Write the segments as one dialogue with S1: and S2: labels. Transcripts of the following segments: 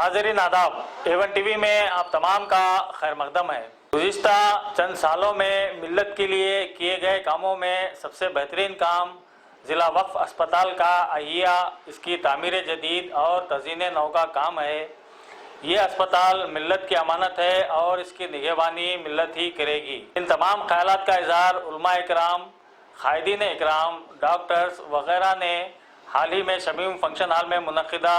S1: नाज़रीन आदाब, A1 TV में आप तमाम का खैर मकदम है। गुज़िश्ता चंद सालों में मिल्लत के लिए किए गए कामों में सबसे बेहतरीन काम ज़िला वक्फ अस्पताल का अहिया, इसकी तामीर जदीद और तज़ीन नौ का काम है। ये अस्पताल मिल्लत की अमानत है और इसकी निगहबानी मिल्लत ही करेगी। इन तमाम ख्यालात का इज़हार उलमा इकराम, कायदीन इकराम, डॉक्टर्स वगैरह ने हाल ही में शमीम फंक्शन हॉल में मुनक़िदा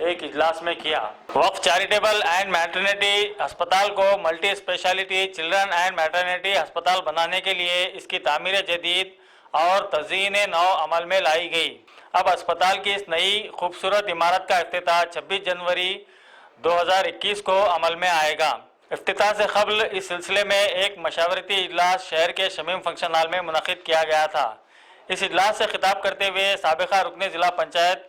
S1: एक इजलास में किया। वक्फ चैरिटेबल एंड मैटरनिटी अस्पताल को multi speciality children and maternity अस्पताल बनाने के लिए इसकी तामीर जदीद और तज़ीन नौ अमल में लाई गई। अब अस्पताल की इस नई खूबसूरत इमारत का इफ्तिताह 26 जनवरी 2021 को अमल में आएगा। इफ्तिताह से कबल इस सिलसिले में एक मशावरती इजलास शहर के शमीम फंक्शन हॉल में मुनक़िद किया गया था। इस इजलास से खिताब करते हुए साबिक़ा रुकन ज़िला पंचायत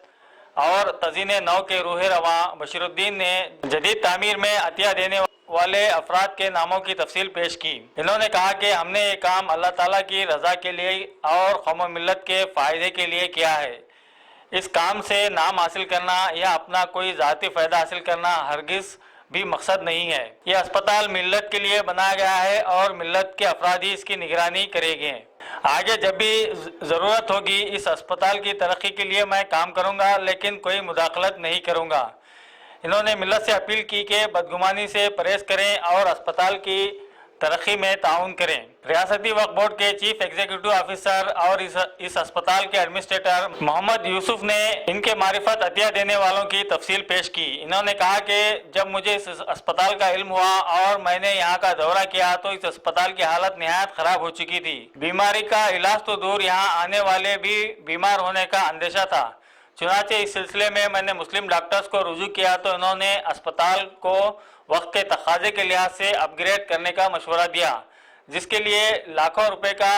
S1: और तज़ीन नौ के रूह रवा बशीरुद्दीन ने जदीद तामीर में अतिया देने वाले अफराद के नामों की तफसील पेश की। इन्होंने कहा कि हमने ये काम अल्लाह ताला की रज़ा के लिए और कौम मिल्लत के फ़ायदे के लिए किया है। इस काम से नाम हासिल करना या अपना कोई ज़ाती फ़ायदा हासिल करना हरगिज़ भी मकसद नहीं है। यह अस्पताल मिल्लत के लिए बनाया गया है और मिल्लत के अफराद ही इसकी निगरानी करेंगे। आगे जब भी ज़रूरत होगी इस अस्पताल की तरक्की के लिए मैं काम करूँगा, लेकिन कोई मुदाखलत नहीं करूँगा। इन्होंने मिल्लत से अपील की कि बदगुमानी से परहेज़ करें और अस्पताल की तरक्की में ताउन करें। रियासती वक्फ बोर्ड के चीफ एग्जीक्यूटिव ऑफिसर और इस अस्पताल के एडमिनिस्ट्रेटर मोहम्मद यूसुफ ने इनके मारिफत अतिया देने वालों की तफसील पेश की। इन्होंने कहा कि जब मुझे इस अस्पताल का इल्म हुआ और मैंने यहाँ का दौरा किया तो इस अस्पताल की हालत निहायत ख़राब हो चुकी थी। बीमारी का इलाज तो दूर, यहाँ आने वाले भी बीमार होने का अंदेशा था। चुनांचे इस सिलसिले में मैंने मुस्लिम डॉक्टर्स को रुजू किया तो इन्होंने अस्पताल को वक्त के तकाजे के लिहाज से अपग्रेड करने का मशवरा दिया, जिसके लिए लाखों रुपए का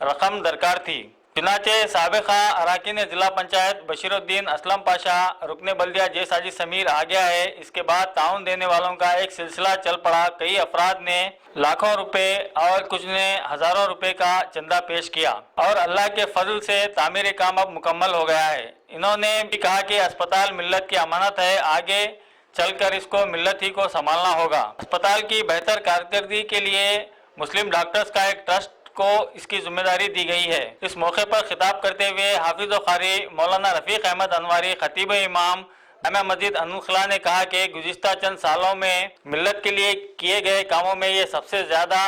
S1: रकम दरकार थी। चुनांचे साबिक़ा अराकीन ज़िला पंचायत बशीरुद्दीन, असलम पाशा, रुकने बल्दिया जे साजिद समीर आ गया है। इसके बाद ताउन देने वालों का एक सिलसिला चल पड़ा। कई अफराद ने लाखों रुपए और कुछ ने हज़ारों रुपए का चंदा पेश किया और अल्लाह के फजल से तामीर काम अब मुकम्मल हो गया है। इन्होंने भी कहा कि अस्पताल मिल्लत की अमानत है, आगे चलकर इसको मिल्लत ही को संभालना होगा। अस्पताल की बेहतर कारकर्दगी के लिए मुस्लिम डॉक्टर्स का एक ट्रस्ट को इसकी जिम्मेदारी दी गई है। इस मौके पर खिताब करते हुए हाफिज व कारी मौलाना रफ़ीक अहमद अनवारी, खतीब इमाम जामिया मस्जिद अनुखला ने कहा कि गुज़िश्ता चंद सालों में मिल्लत के लिए किए गए कामों में ये सबसे ज़्यादा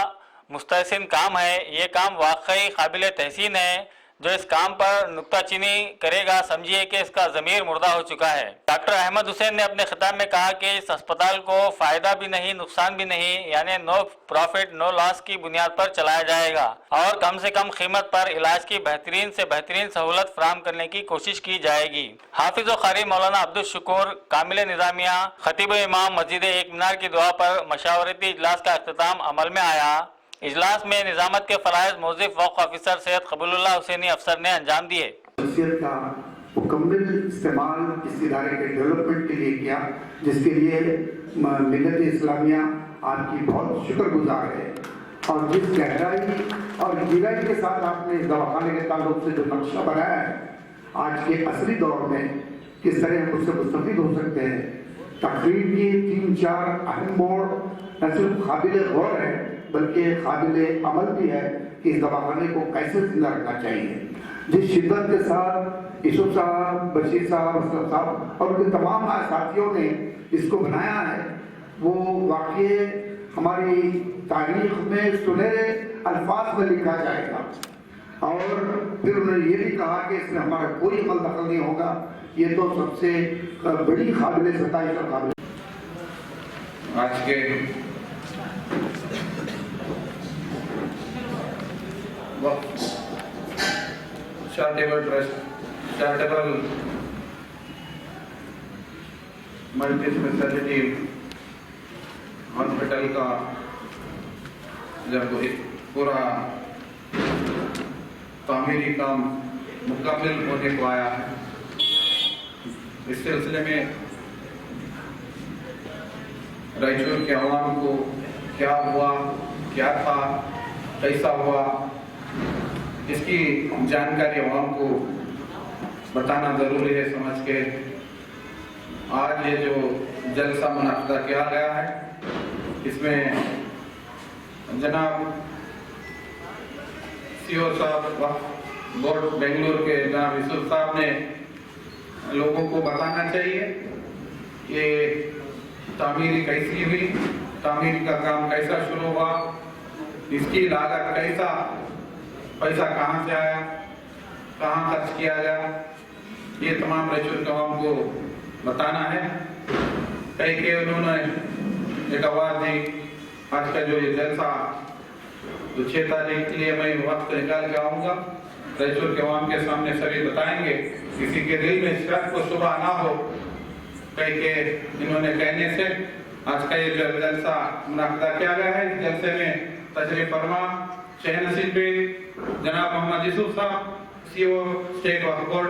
S1: मुस्तहसिन काम है। ये काम वाकई काबिल तहसीन है। जो इस काम पर नुक्ताचीनी करेगा समझिए कि इसका ज़मीर मुर्दा हो चुका है। डॉक्टर अहमद हुसैन ने अपने खिताब में कहा कि इस अस्पताल को फ़ायदा भी नहीं नुकसान भी नहीं, यानी नो प्रॉफिट नो लॉस की बुनियाद पर चलाया जाएगा और कम से कम कीमत पर इलाज की बेहतरीन से बेहतरीन सहूलत फराहम करने की कोशिश की जाएगी। हाफिज व कारी मौलाना अब्दुल शुकूर, कामिल निज़ामिया, खतीब इमाम मस्जिद एक मीनार की दुआ पर मशावरती इजलास का अख्तिताम अमल में आया। इजलास में निजामत के फराइज मौज़िफ़ वक्फ ऑफिसर सैयद कबूलुल्लाह हुसैनी अफसर ने अंजाम दिए।
S2: का मुकम्मल इस्तेमाल इस इदारे के डेवलपमेंट के लिए किया, जिसके लिए मिल्लत इस्लामिया आपकी बहुत शुक्रगुजार है। और जिस गहराई और गहराई के साथ आपने इस दवाखाने के ताल्लुक से जो नक्शा बनाया है, आज के असली दौर में किस तरह हम उससे मुस्तफीद हो सकते हैं। तकरीर की 3-4 अहम मोड़ न सिर्फ काबिल गौर है बल्कि काबिल अमल भी है कि इस दवाखाने को कैसे जिंदा रखना चाहिए। जिस शिद्दत के साथ यूसुफ साहब, बशीर साहब, असलम साहब और उनके तमाम साथियों ने इसको बनाया है, वो वाकई हमारी तारीख में सुनहरे अल्फाज में लिखा जाएगा। और फिर उन्होंने ये भी कहा कि इसमें हमारा कोई अमल दखल नहीं होगा। ये तो सबसे बड़ी काबिल सताइश और काबिल।
S3: आज के चैरिटेबल मल्टी स्पेशलिटी हॉस्पिटल का जब पूरा तामीरी काम मुकम्मल होने को आया है, इस सिलसिले में रायचूर के अवाम को क्या हुआ, क्या था, कैसा हुआ, इसकी जानकारी अवाम को बताना ज़रूरी है। समझ के आज ये जो जलसा मुनाफिदा किया गया है, इसमें जनाब सीओ साहब बोर्ड बेंगलुरु के जनाब यूसुफ साहब ने लोगों को बताना चाहिए कि तामीरी कैसी हुई, तामीरी का काम कैसा शुरू हुआ, इसकी लागत कैसा, पैसा कहाँ से आया, कहाँ खर्च किया गया, ये तमाम रैचुर को हमको बताना है। कई के उन्होंने एक आवाज़ दी, आज का जो ये जलसा तो 6 तारीख के लिए मैं वक्त निकाल के आऊँगा, रैचुर के आवाम के सामने सभी बताएंगे, किसी के दिल में शक को शुबा ना हो। कई के इन्होंने कहने से आज का ये जो जलसा मुनाफिदा किया गया है, इस जलसे में तशरीफ फरमा शह नसीब पे जनाब मोहम्मद यूसुफ साहब सीओ स्टेट वक्फ बोर्ड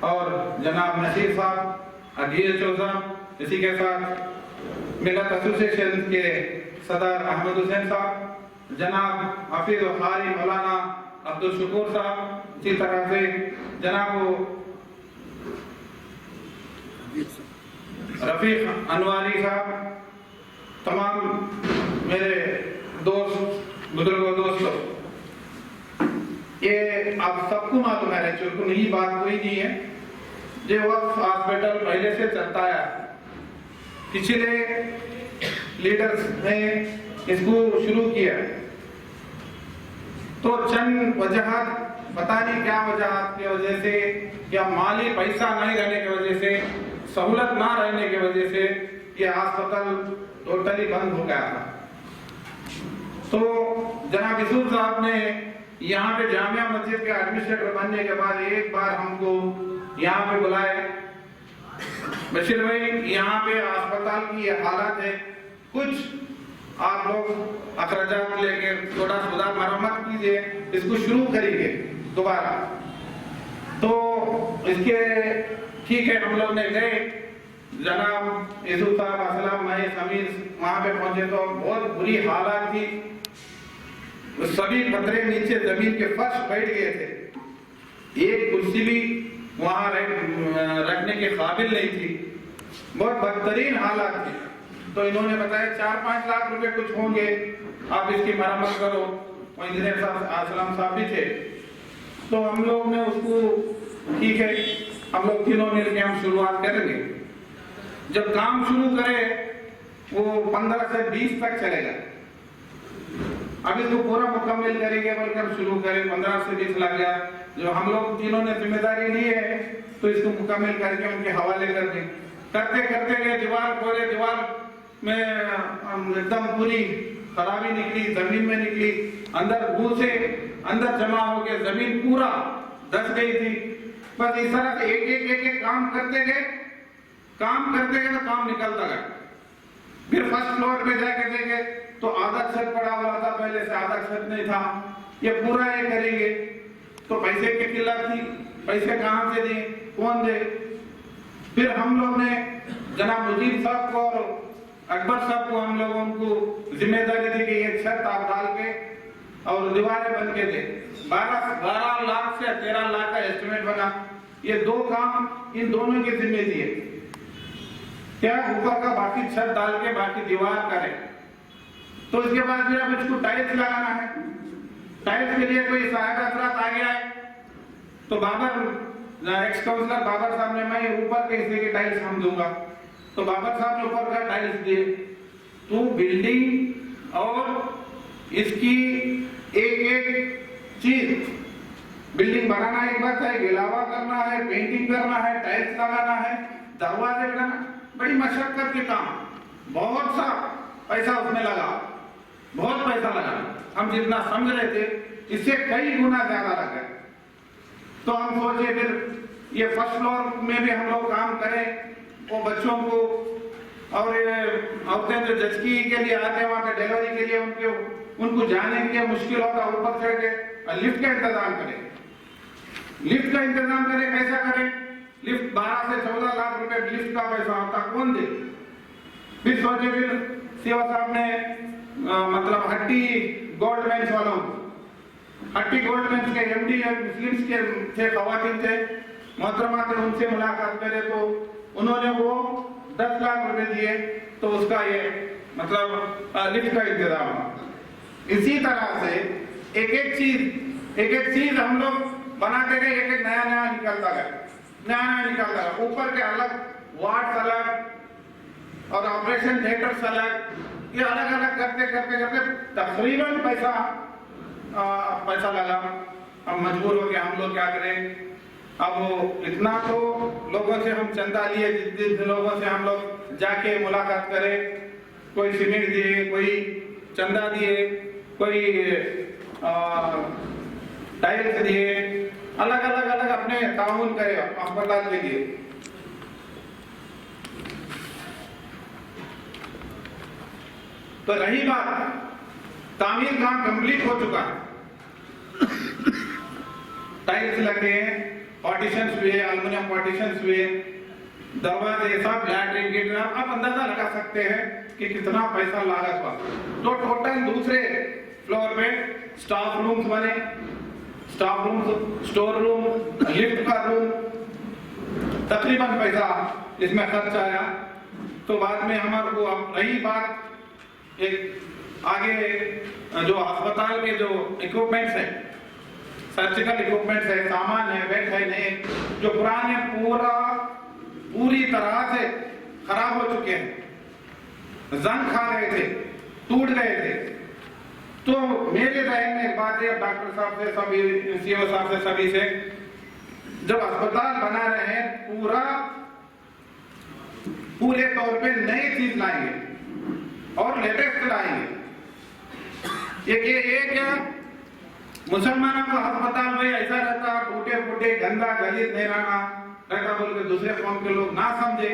S3: और जनाब नसीर साहब DHO साहब, इसी के साथ मिलत एसोसिएशन के सदर अहमद हुसैन साहब, जनाब हाफिज कारी मौलाना अब्दुल शुकूर साहब, इसी तरह से जनाब रफीक अनवारी साहब, तमाम मेरे दोस्त बुजुर्गों दोस्तों, ये आप सबको मालूम है, रैचुर को नई बात कोई नहीं है। जो वक्फ हॉस्पिटल पहले से चलता है, पिछले लीडर्स ने इसको शुरू किया, तो चंद वजह पता नहीं क्या वजह की वजह से या माली पैसा नहीं रहने की वजह से, सहूलत ना रहने की वजह से ये अस्पताल टोटली बंद हो गया था। तो जनाब यूसुफ साहब ने यहाँ पे जामिया मस्जिद के एडमिनिस्ट्रेटर बनने के बाद एक बार हमको यहाँ पे बुलाए, बशीर भाई यहाँ पे अस्पताल की ये हालत है, कुछ आप लोग अखराजात लेके थोड़ा सुधार मरम्मत कीजिए, इसको शुरू करेंगे दोबारा। तो इसके ठीक है, हम लोग ने गए, जनाब यूसुफ साहब असलम मैं समीर वहाँ पे पहुंचे तो बहुत बुरी हालत थी, सभी पत्थरे नीचे जमीन के फर्श बैठ गए थे, एक कुर्सी भी वहां रखने के काबिल नहीं थी, बहुत बदतरीन हालात थी। तो इन्होंने बताया 4-5 लाख रुपए कुछ होंगे, आप इसकी मरम्मत करो। वो इंजीनियर साहब आसलम साहब भी थे, तो हम लोग ने उसको ठीक है, हम लोग तीनों मिलकर हम शुरुआत करेंगे। जब काम शुरू करें वो 15 से 20 तक चलेगा, अब इसको पूरा मुकम्मल करेंगे बल्कि हम शुरू करें 15 से 20 लग गया। जो हम लोग तीनों ने जिम्मेदारी ली है तो इसको मुकम्मल करके उनके हवाले कर दें। करते करते गए, दीवार खोले, दीवार में एकदम पूरी खराबी निकली, जमीन में निकली, अंदर घूसे अंदर जमा हो गए, जमीन पूरा धस गई थी। बस इस तरह से एक काम करते गए तो काम निकलता गया। फिर फर्स्ट फ्लोर पे जाके देखे तो आधा छत पड़ा हुआ था, पहले से आधा छत नहीं था। ये पूरा ये करेंगे तो पैसे की किल्लत थी, पैसे कहाँ से दे, कौन दे। फिर हम लोग ने जनाब मुजीब साहब को और अकबर साहब को हम लोगों को जिम्मेदारी दी कि ये छत आप डाल के और दीवारें बन के दे। 12 लाख से 13 लाख का एस्टिमेट बना। ये 2 काम इन दोनों के जिम्मे दिए, क्या ऊपर का बाकी छत डाल के बाकी दीवार करें। तो इसके बाद फिर अब इसको टाइल्स लगाना है। टाइल्स के लिए कोई सहायक अफराद आ गया है तो एक्स काउंसलर बाबर साहब ने, मैं ऊपर के हिस्से की टाइल्स हम दूंगा, तो बाबर साहब ने ऊपर का टाइल्स दिए। तो बिल्डिंग और इसकी एक चीज, बिल्डिंग बनाना एक बात है, गिलावा करना है, पेंटिंग करना है, टाइल्स लगाना है, दरवाजे लगाना, बड़ी मशक्कत के काम, बहुत सा पैसा उसमें लगा, बहुत पैसा लगा। हम जितना समझ रहे थे इससे कई गुना ज्यादा लगा। तो हम सोचे फिर ये फर्स्ट फ्लोर में भी हम लोग काम करें, वो बच्चों को और औरतें जो जचकी के लिए आते हैं वहाँ पे डिलीवरी के लिए उनको जाने के लिए मुश्किल होता, ऊपर चढ़ के लिफ्ट का इंतजाम करें। लिफ्ट का इंतजाम करें, कैसा करें? लिफ्ट 12 से 14 लाख रुपए लिफ्ट का पैसा होता, कौन दे? फिर सोचे, फिर सेवा साहब ने मतलब हट्टी गोल्ड मेंस वालों, हट्टी गोल्ड मेंस के एमडी मुस्लिम्स के थे, खवातीन थे, मोहतरमा थे, उनसे मुलाकात करे तो उन्होंने वो किए तो उसका ये मतलब लिफ्ट का इंतजाम हुआ। इसी तरह से एक एक चीज हम लोग बनाते गए, एक एक नया नया निकलता गया। ऊपर के अलग वार्ड्स अलग और ऑपरेशन थिएटर्स अलग, ये अलग अलग करते करते करते तकरीबन पैसा लगा। अब मजबूर हो गए हम लोग, क्या करें। अब इतना तो लोगों से हम चंदा लिए, जिन लोगों से हम लोग जाके मुलाकात करें, कोई सीमेंट दिए, कोई चंदा दिए, कोई टाइल्स दिए, अलग अलग अपने ताउन करे अस्पताल के लिए। तो रही बात, तामीर काम कंप्लीट हो चुका है, टाइल्स लगे हैं, पार्टीशंस हुए, एल्युमिनियम पार्टीशंस हुए, दरवाजे सब, लैट्रिन गेट, आप अंदाजा लगा सकते हैं कि कितना पैसा लागत हुआ। तो टोटल दूसरे फ्लोर पे स्टाफ रूम्स बने, staff room, store room, lift का रूम, तकरीबन पैसा इसमें खर्च आया। तो बाद में हमारे को अब रही बात, एक आगे जो अस्पताल के जो इक्विपमेंट्स है, सर्जिकल इक्विपमेंट्स है, सामान है, बेड है, नए जो पुराने पूरी तरह से खराब हो चुके हैं, जंग खा गए थे, टूट गए थे। तो मेरे जहन में एक बात है, डॉक्टर साहब से, सभी सीओ साहब से, सभी से, जब अस्पताल बना रहे हैं पूरे तौर पे नई चीज लाएंगे और लेटेस्ट लाएंगे। एक मुसलमानों का अस्पताल में ऐसा रहता, टूटे फूटे, गंदा गलीज नहीं रहता बोल के दूसरे कौम के लोग ना समझे।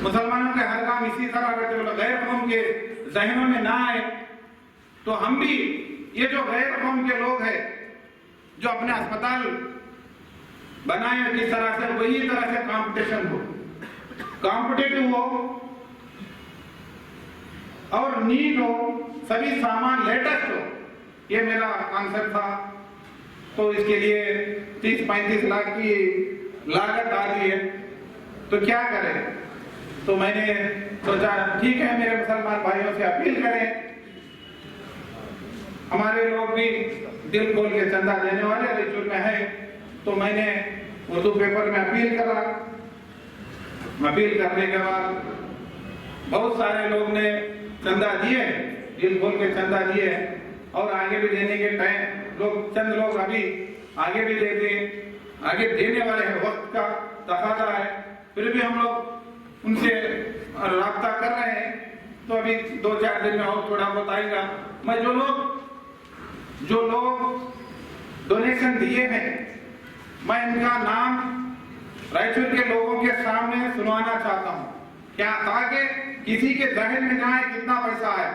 S3: मुसलमानों के हर काम इसी तरह रहते बोले, गैर कौम के जहनों में ना आए। तो हम भी ये जो गैर कौम के लोग हैं जो अपने अस्पताल बनाए किस तरह से, वही तरह से कंपटीशन हो, कॉम्पिटिटिव हो और नीट हो, सभी सामान लेटेस्ट हो, ये मेरा कॉन्सेप्ट था। तो इसके लिए 30-35 लाख की लागत आ रही है, तो क्या करें। तो मैंने सोचा ठीक है, मेरे मुसलमान भाइयों से अपील करें, हमारे लोग भी दिल खोल के चंदा देने वाले रैचूर में है। तो मैंने उर्दू पेपर में अपील करा। अपील करने के बाद बहुत सारे लोग ने चंदा दिए, दिल खोल के चंदा दिए, और आगे भी देने के टाइम लोग, चंद लोग अभी आगे भी देते, आगे देने वाले हैं, वक्त का तकाजा है, फिर भी हम लोग उनसे राब्ता कर रहे हैं। तो अभी 2-4 दिन में और थोड़ा बहुत आएगा। मैं जो लोग डोनेशन दिए हैं, मैं इनका नाम रायचूर के लोगों के सामने सुनवाना चाहता हूँ, क्या ताकि किसी के जहन में ना आए कितना पैसा आया,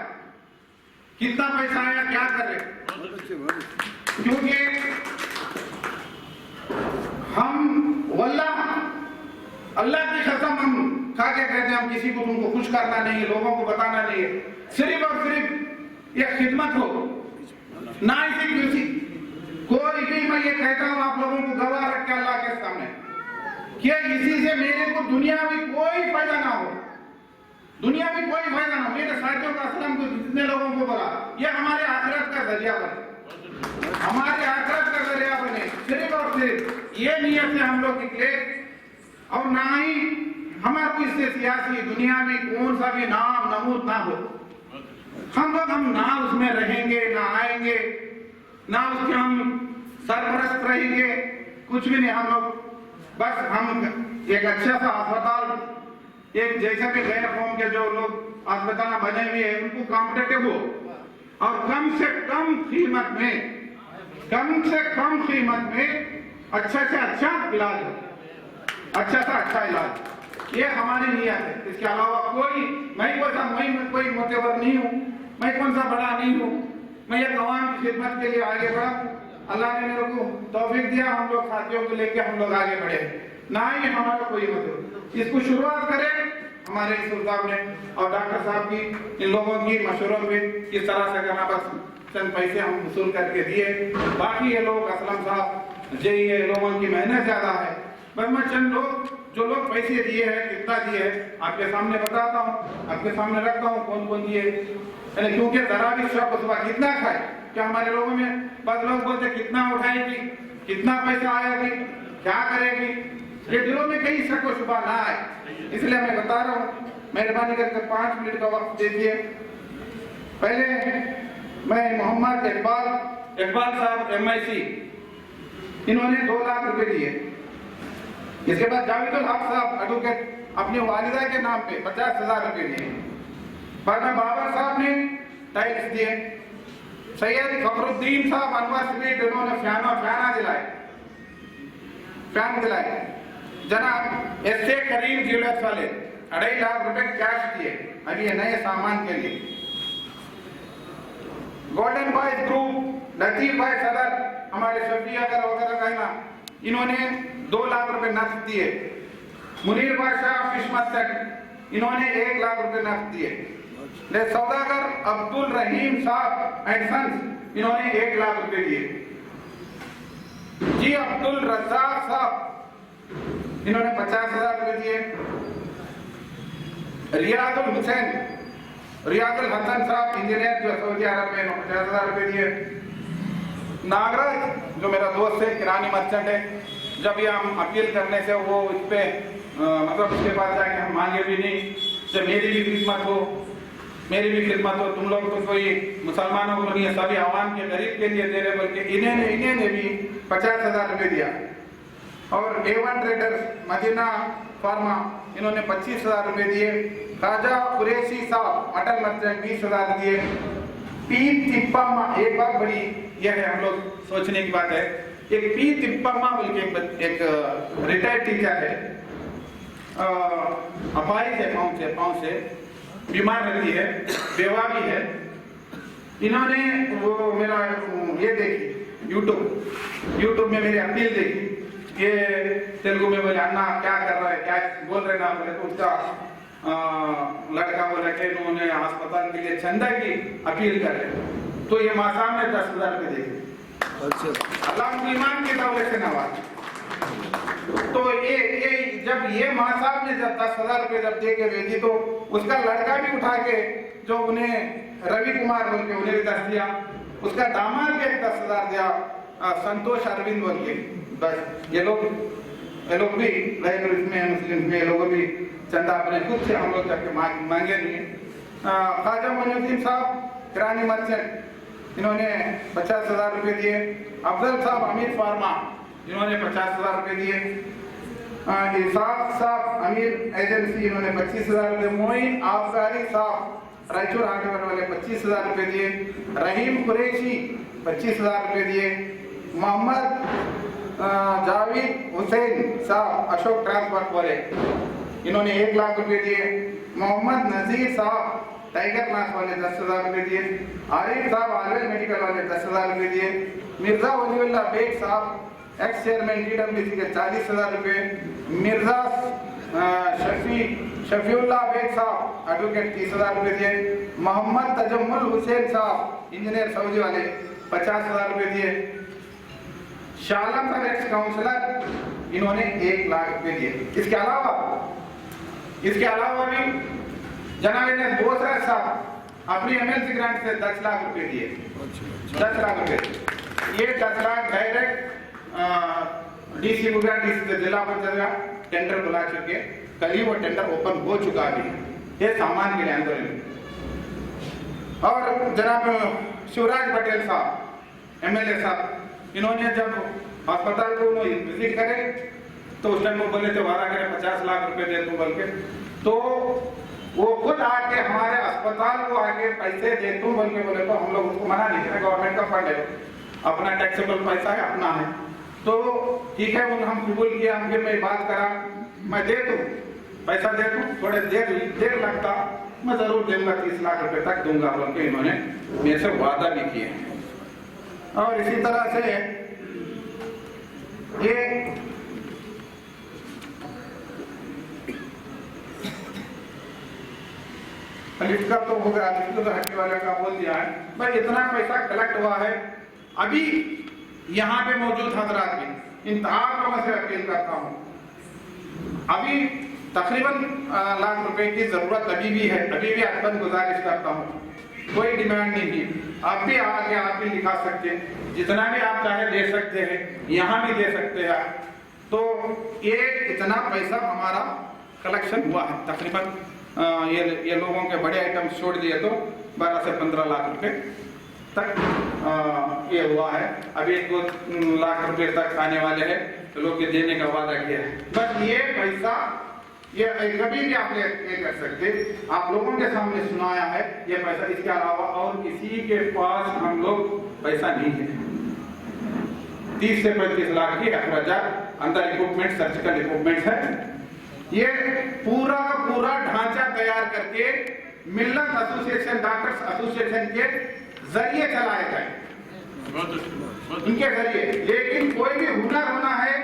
S3: क्या कर रहे। क्योंकि हम वल्लाह अल्लाह की कसम हम खा के कहते हैं, हम किसी को उनको खुश करना नहीं है, लोगों को बताना नहीं है, सिर्फ और सिर्फ ये खिदमत हो ना, किसी कोई भी। मैं ये कहता हूँ आप लोगों को गवाह रख के अल्लाह के सामने कि इसी से मेरे को दुनिया में कोई फायदा ना हो, मेरे साथियों का असलम को जितने लोगों को बोला, ये हमारे आखिरत का जरिया बने, सिर्फ और सिर्फ ये नियत से हम लोग निकले। और ना ही हमारे इससे सियासी दुनिया में कौन सा भी नाम नमूद ना हो, हम ना उसमें रहेंगे, ना आएंगे, ना उसके हम सरपरस्त रहेंगे, कुछ भी नहीं। हम लोग बस हम एक अच्छा सा अस्पताल, एक जैसे भी गैर कौम के जो लोग अस्पताल बने हुए हैं उनको कॉम्पिटेटिव हो और कम से कम कीमत में अच्छा से अच्छा इलाज हो, अच्छा इलाज, ये हमारी नियत है। इसके अलावा मैं कोई मोतेवर नहीं हूँ, मैं कौन सा बड़ा नहीं हूँ, मैं एक अवाम की खिदमत के लिए आगे बढ़ा। अल्लाह ने मेरे को तौफीक दिया, हम लोग साथियों को लेके हम लोग आगे बढ़े, ना ही हमारा कोई मतलब। इसको शुरुआत करें हमारे इस साहब ने और डॉक्टर साहब की, इन लोगों की मशवरों में किस तरह से करना, बस चंद पैसे हम वसूल करके दिए। बाकी ये लोग असलम साहब ये लोगों की मेहनत ज्यादा है, बस मैं चंद लोग जो लोग पैसे दिए हैं, कितना दिए है, आपके सामने बताता हूँ, आपके सामने रखता हूँ कौन कौन दिए। क्योंकि जरा भी शक हुआ कितना खाए, क्या हमारे लोगों में बस लोग बोलते कितना उठाएगी, कितना पैसा आएगी, क्या करेगी, ये दिलों में कहीं शक व शुबा ना आए, इसलिए मैं बता रहा हूँ। मेहरबानी करके 5 मिनट का वक्त दीजिए। पहले मैं मोहम्मद इकबाल साहब MIC, इन्होंने 2 लाख रुपए दिए। इसके बाद जावेदुल हक साहब एडवोकेट अपनी वालिदा के नाम पे 50,000 रुपए दिए। बाद में बाबर साहब ने टाइल्स दिए। सैयद फखरुद्दीन साहब अनवर स्ट्रीट, इन्होंने फैन दिलाए। जनाब SA करीम ज्वेलर्स वाले 2.5 लाख रुपए कैश दिए अभी ये नए सामान के लिए। गोल्डन बॉयज ग्रुप लतीफ भाई सदर, हमारे शफी अगर वगैरह कहना, इन्होंने 2 लाख रुपए नफ्त दिए। मुनीर बादशाह किस्मत तक, इन्होंने 1 लाख रुपए नफ्त दिए। सौदागर अब्दुल रहीम साहब एंड सन्स, इन्होंने 1 लाख रुपए दिए। जी अब्दुल रज़ाक साहब, इन्होंने 50,000 रुपए दिए। रियाजुल हसन साहब इंजीनियर जो सऊदी अरब में 50,000 रुपए दिए। नागराज जो मेरा दोस्त है, किरानी मर्चेंट है, जब ये हम अपील करने से वो इस पे मतलब उसके पास जाके हम मांगे भी नहीं, जब मेरी भी खिदमत हो, तुम लोग तो कोई मुसलमानों को नहीं, सभी आवाम के गरीब के लिए दे रहे, बल्कि इन्हें भी 50,000 रुपए दिया। और A1 ट्रेडर्स मदीना फार्मा, इन्होंने 25,000 रुपए दिए। खाजा कुरैशी साहब अटल मर्चेंट 20,000 दिए। पी तिप्पम्मा, एक बात बड़ी यह है, हम लोग सोचने की बात है, एक पी तिप्पम्मा बोल के एक रिटायर्ड टीचर है, अपाहिज है, पाँव से बीमार रहती है, बेवा भी है। इन्होंने वो मेरा ये देखी यूट्यूब में मेरी अपील देखी, ये तेलुगु में बोले अन्ना क्या कर रहा है, क्या बोल रहे ना, बोले तो उसका लड़का बोला कि उन्होंने अस्पताल के लिए चंदा की अपील कर रहे, तो ये माँ साहब ने 10,000 रुपए दे दिए। अल्लाह ईमान की दौलत से नवाज। तो ये जब ये माँ साहब ने जब 10,000 रुपए जब दे के भेजी, तो उसका लड़का भी उठा के जो उन्हें रवि कुमार बोल के उन्हें भी 10 दिया, उसका दामाद भी 10,000 दिया, संतोष अरविंद बोल के। बस ये लोग भी इसमें मुस्लिम में ये लोग भी चंदा अपने खुद से हम लोग जाके मांगे नहीं। ख्वाजा मोइनुद्दीन साहब किरानी मर्चेंट, इन्होंने 50,000 रुपए दिए। अफजल साहब अमीर फार्मा, इन्होंने 50,000 रुपए दिए। इसाक साहब अमीर एजेंसी, इन्होंने 25,000 रुपए। मोइन आफसारी साहब रायचूर हार्डवेयर वाले 25,000 रुपए दिए। रहीम कुरैशी 25,000 रुपए दिए। मोहम्मद जावेद हुसैन साहब अशोक ट्रांसपोर्ट वाले, इन्होंने 1 लाख रुपए दिए। मोहम्मद नजीर साहब टाइगर क्लास वाले 10,000 रुपए दिए। आरिफ साहब आलवेल मेडिकल वाले 10,000 रुपए दिए। मिर्जा वलीउल्लाह बेग साहब एक्स चेयरमैन DWC के 40,000 रुपए। मिर्जा शफीउल्लाह बेग साहब एडवोकेट 30,000 रुपए दिए। मोहम्मद तजम्मुल हुसैन साहब इंजीनियर सऊदी वाले 50,000 रुपए दिए। शालम साहब एक्स काउंसलर, इन्होंने 1 लाख रुपए दिए। इसके अलावा भी जनाब बोसरा साहब अपनी MLC ग्रांट से 10 लाख रुपए दिए। 10 लाख रुपए, ये 10 lakh direct DC Gujarat DC से जिला पंचायत का टेंडर बुला चुके, कल ही वो टेंडर ओपन हो चुका भी है, ये सामान के लिए आंदोलन। और जनाब शिवराज पटेल साहब MLA साहब, इन्होंने जब अस्पताल को विजिट करे तो उस टाइम वो बोले थे वादा करे 50 लाख रुपए दे दूं बोल के, तो वो खुद आके हमारे अस्पताल को आके पैसे दे दूं बोल के बोले, तो हम लोग उसको मना नहीं करें, गवर्नमेंट का फंड है, अपना टैक्सेबल पैसा है, अपना है, तो ठीक है हम कबूल किया। हम फिर मैं बात करा, मैं दे दूं, पैसा दे दूं, थोड़े देर लगता, मैं जरूर दूंगा, 30 लाख रुपए तक दूंगा बोल के इन्होंने मेरे से वादा भी किए। और इसी तरह से ये इसका तो हो गया, हट्टी वाले का बोल दिया है भाई, इतना पैसा कलेक्ट हुआ है। अभी यहाँ पे मौजूद हजरात भी इंतहा से अपील करता हूँ, अभी तकरीबन लाख रुपए की जरूरत अभी भी है। अभी भी अपन गुजारिश करता हूँ, कोई डिमांड नहीं की, आप भी आके आप भी लिखा सकते हैं, जितना भी आप चाहे दे सकते हैं, यहाँ भी दे सकते हैं। तो ये इतना पैसा हमारा कलेक्शन हुआ है तकरीबन, ये लोगों के बड़े आइटम छोड़ दिए तो 12 से 15 लाख रुपए तक ये हुआ है। अभी 2 लाख रुपए तक आने वाले हैं, तो लोग के देने का वादा किया है। बस ये पैसा ये कभी भी आप ये कर सकते, आप लोगों के सामने सुनाया है ये पैसा, इसके अलावा और किसी के पास हम लोग पैसा नहीं है। 30 से 35 लाख की अखराजात अंदर इक्विपमेंट, सर्जिकल इक्विपमेंट है। ये पूरा पूरा ढांचा तैयार करके मिल्लत एसोसिएशन, डॉक्टर्स एसोसिएशन के जरिए चलाए गए, उनके जरिए। लेकिन कोई भी हुनर होना है,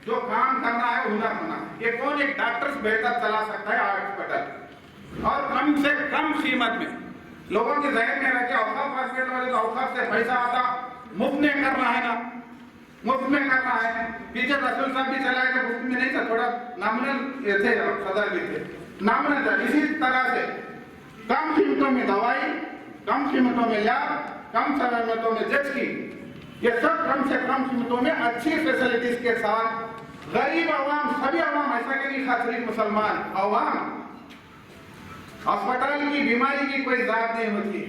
S3: जो काम करना है हुनर होना है। ये कौन एक डॉक्टर बेहतर चला सकता है हॉस्पिटल, और कम से कम कीमत में। लोगों के जहन में रखे औकाफ हॉस्पिटल वाले तो औकाफ से पैसा आता, मुफ्त में करना है ना, मुफ्त में करना है। पीछे रसूल साहब भी चलाए थे, मुफ्त में नहीं था, थोड़ा नॉमिनल थे, सदर भी थे, नॉमिनल था। इसी तरह से कम कीमतों में दवाई, कम कीमतों में लैब, कम कीमतों में जज की, ये सब कम से कम कीमतों में अच्छी फैसिलिटीज के साथ गरीब आवाम, सभी आवाम, ऐसा कि नहीं खास सिर्फ मुसलमान आवाम, अस्पताल की बीमारी की कोई जात नहीं होती,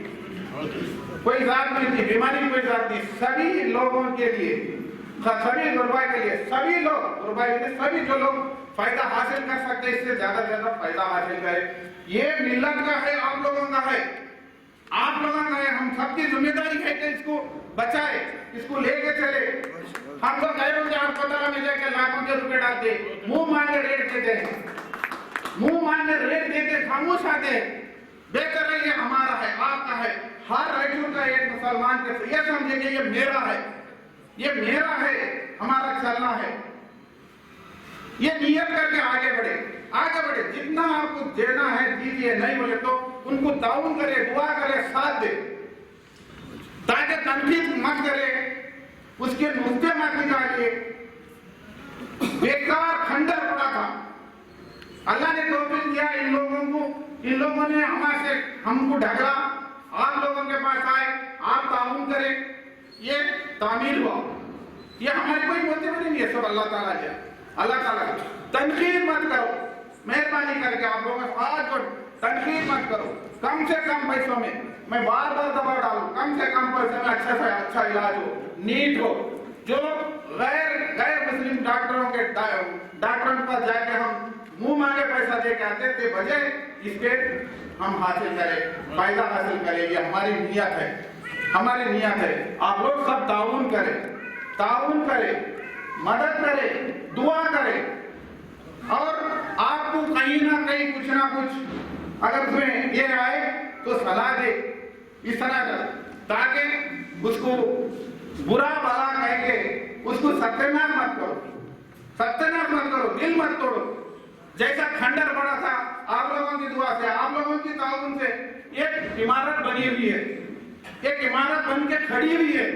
S3: कोई जात नहीं होती, बीमारी की कोई जात नहीं, सभी लोगों के लिए, सभी गुरबा के लिए, सभी लोग गुरबा के लिए, सभी जो लोग फायदा हासिल कर सकते हैं, इससे ज्यादा ज्यादा फायदा हासिल करें। ये मिल्लत का है, आप लोगों का है, आप लोगों का है। हम सबकी जिम्मेदारी है कि इसको बचाए, इसको लेके चले। हम लोग गैरों के अस्पताल में जाके लाखों के रुपए डालते, मुंह मांगे रेट देते हैं, मुंह मांगे रेट देते, खामोश आते हैं। बेहतर है ये हमारा है, आपका है, हर राइट का एक मुसलमान के ये समझेंगे ये मेरा है, ये मेरा है, हमारा चलना है। ये नियत करके आगे बढ़े, आगे बढ़े। जितना आपको देना है दीजिए, नहीं बोले तो उनको ताउन करे, दुआ करे, साथ दे, ताकि तनकीद मत करे, उसके नुक्ते मत निकालिए। बेकार खंडर पड़ा था, अल्लाह ने तौफीक दिया इन लोगों को, इन लोगों ने हमारे हमको ढकला, आप लोगों के पास आए, आप ताउन करें, ये तामीर हुआ। ये हमारी कोई बोलते नहीं है, सब अल्लाह ताला दिया, अल्लाह ताला। तनकीद मत करो, मेहरबानी करके आप लोगों में हाथ जोड़, तनकीद मत करो। कम से कम पैसों में, मैं बार बार दबा डालू, कम से कम पैसे में अच्छा से अच्छा इलाज हो, नीट हो। जो गैर मुस्लिम डॉक्टरों के डॉक्टरों के पास जाके हम मुंह मांगे पैसा दे के आते थे, बजाय इसके हम हासिल करें, फायदा हासिल करें। ये हमारी नियत है, हमारी नियत है। आप लोग सब ताउन करें, ताउन करें, मदद करें, दुआ करें, और आपको कहीं ना कहीं कुछ ना कुछ अगर उसमें ये आए तो सलाह दे, इस तरह का, ताकि उसको बुरा भला कह के उसको सत्यानाश मत करो, सत्यानाश मत करो, दिल मत तोड़ो। जैसा खंडर बड़ा था, आप लोगों की दुआ से, आप लोगों की ताउन से एक इमारत बनी हुई है, एक इमारत बन के खड़ी हुई है।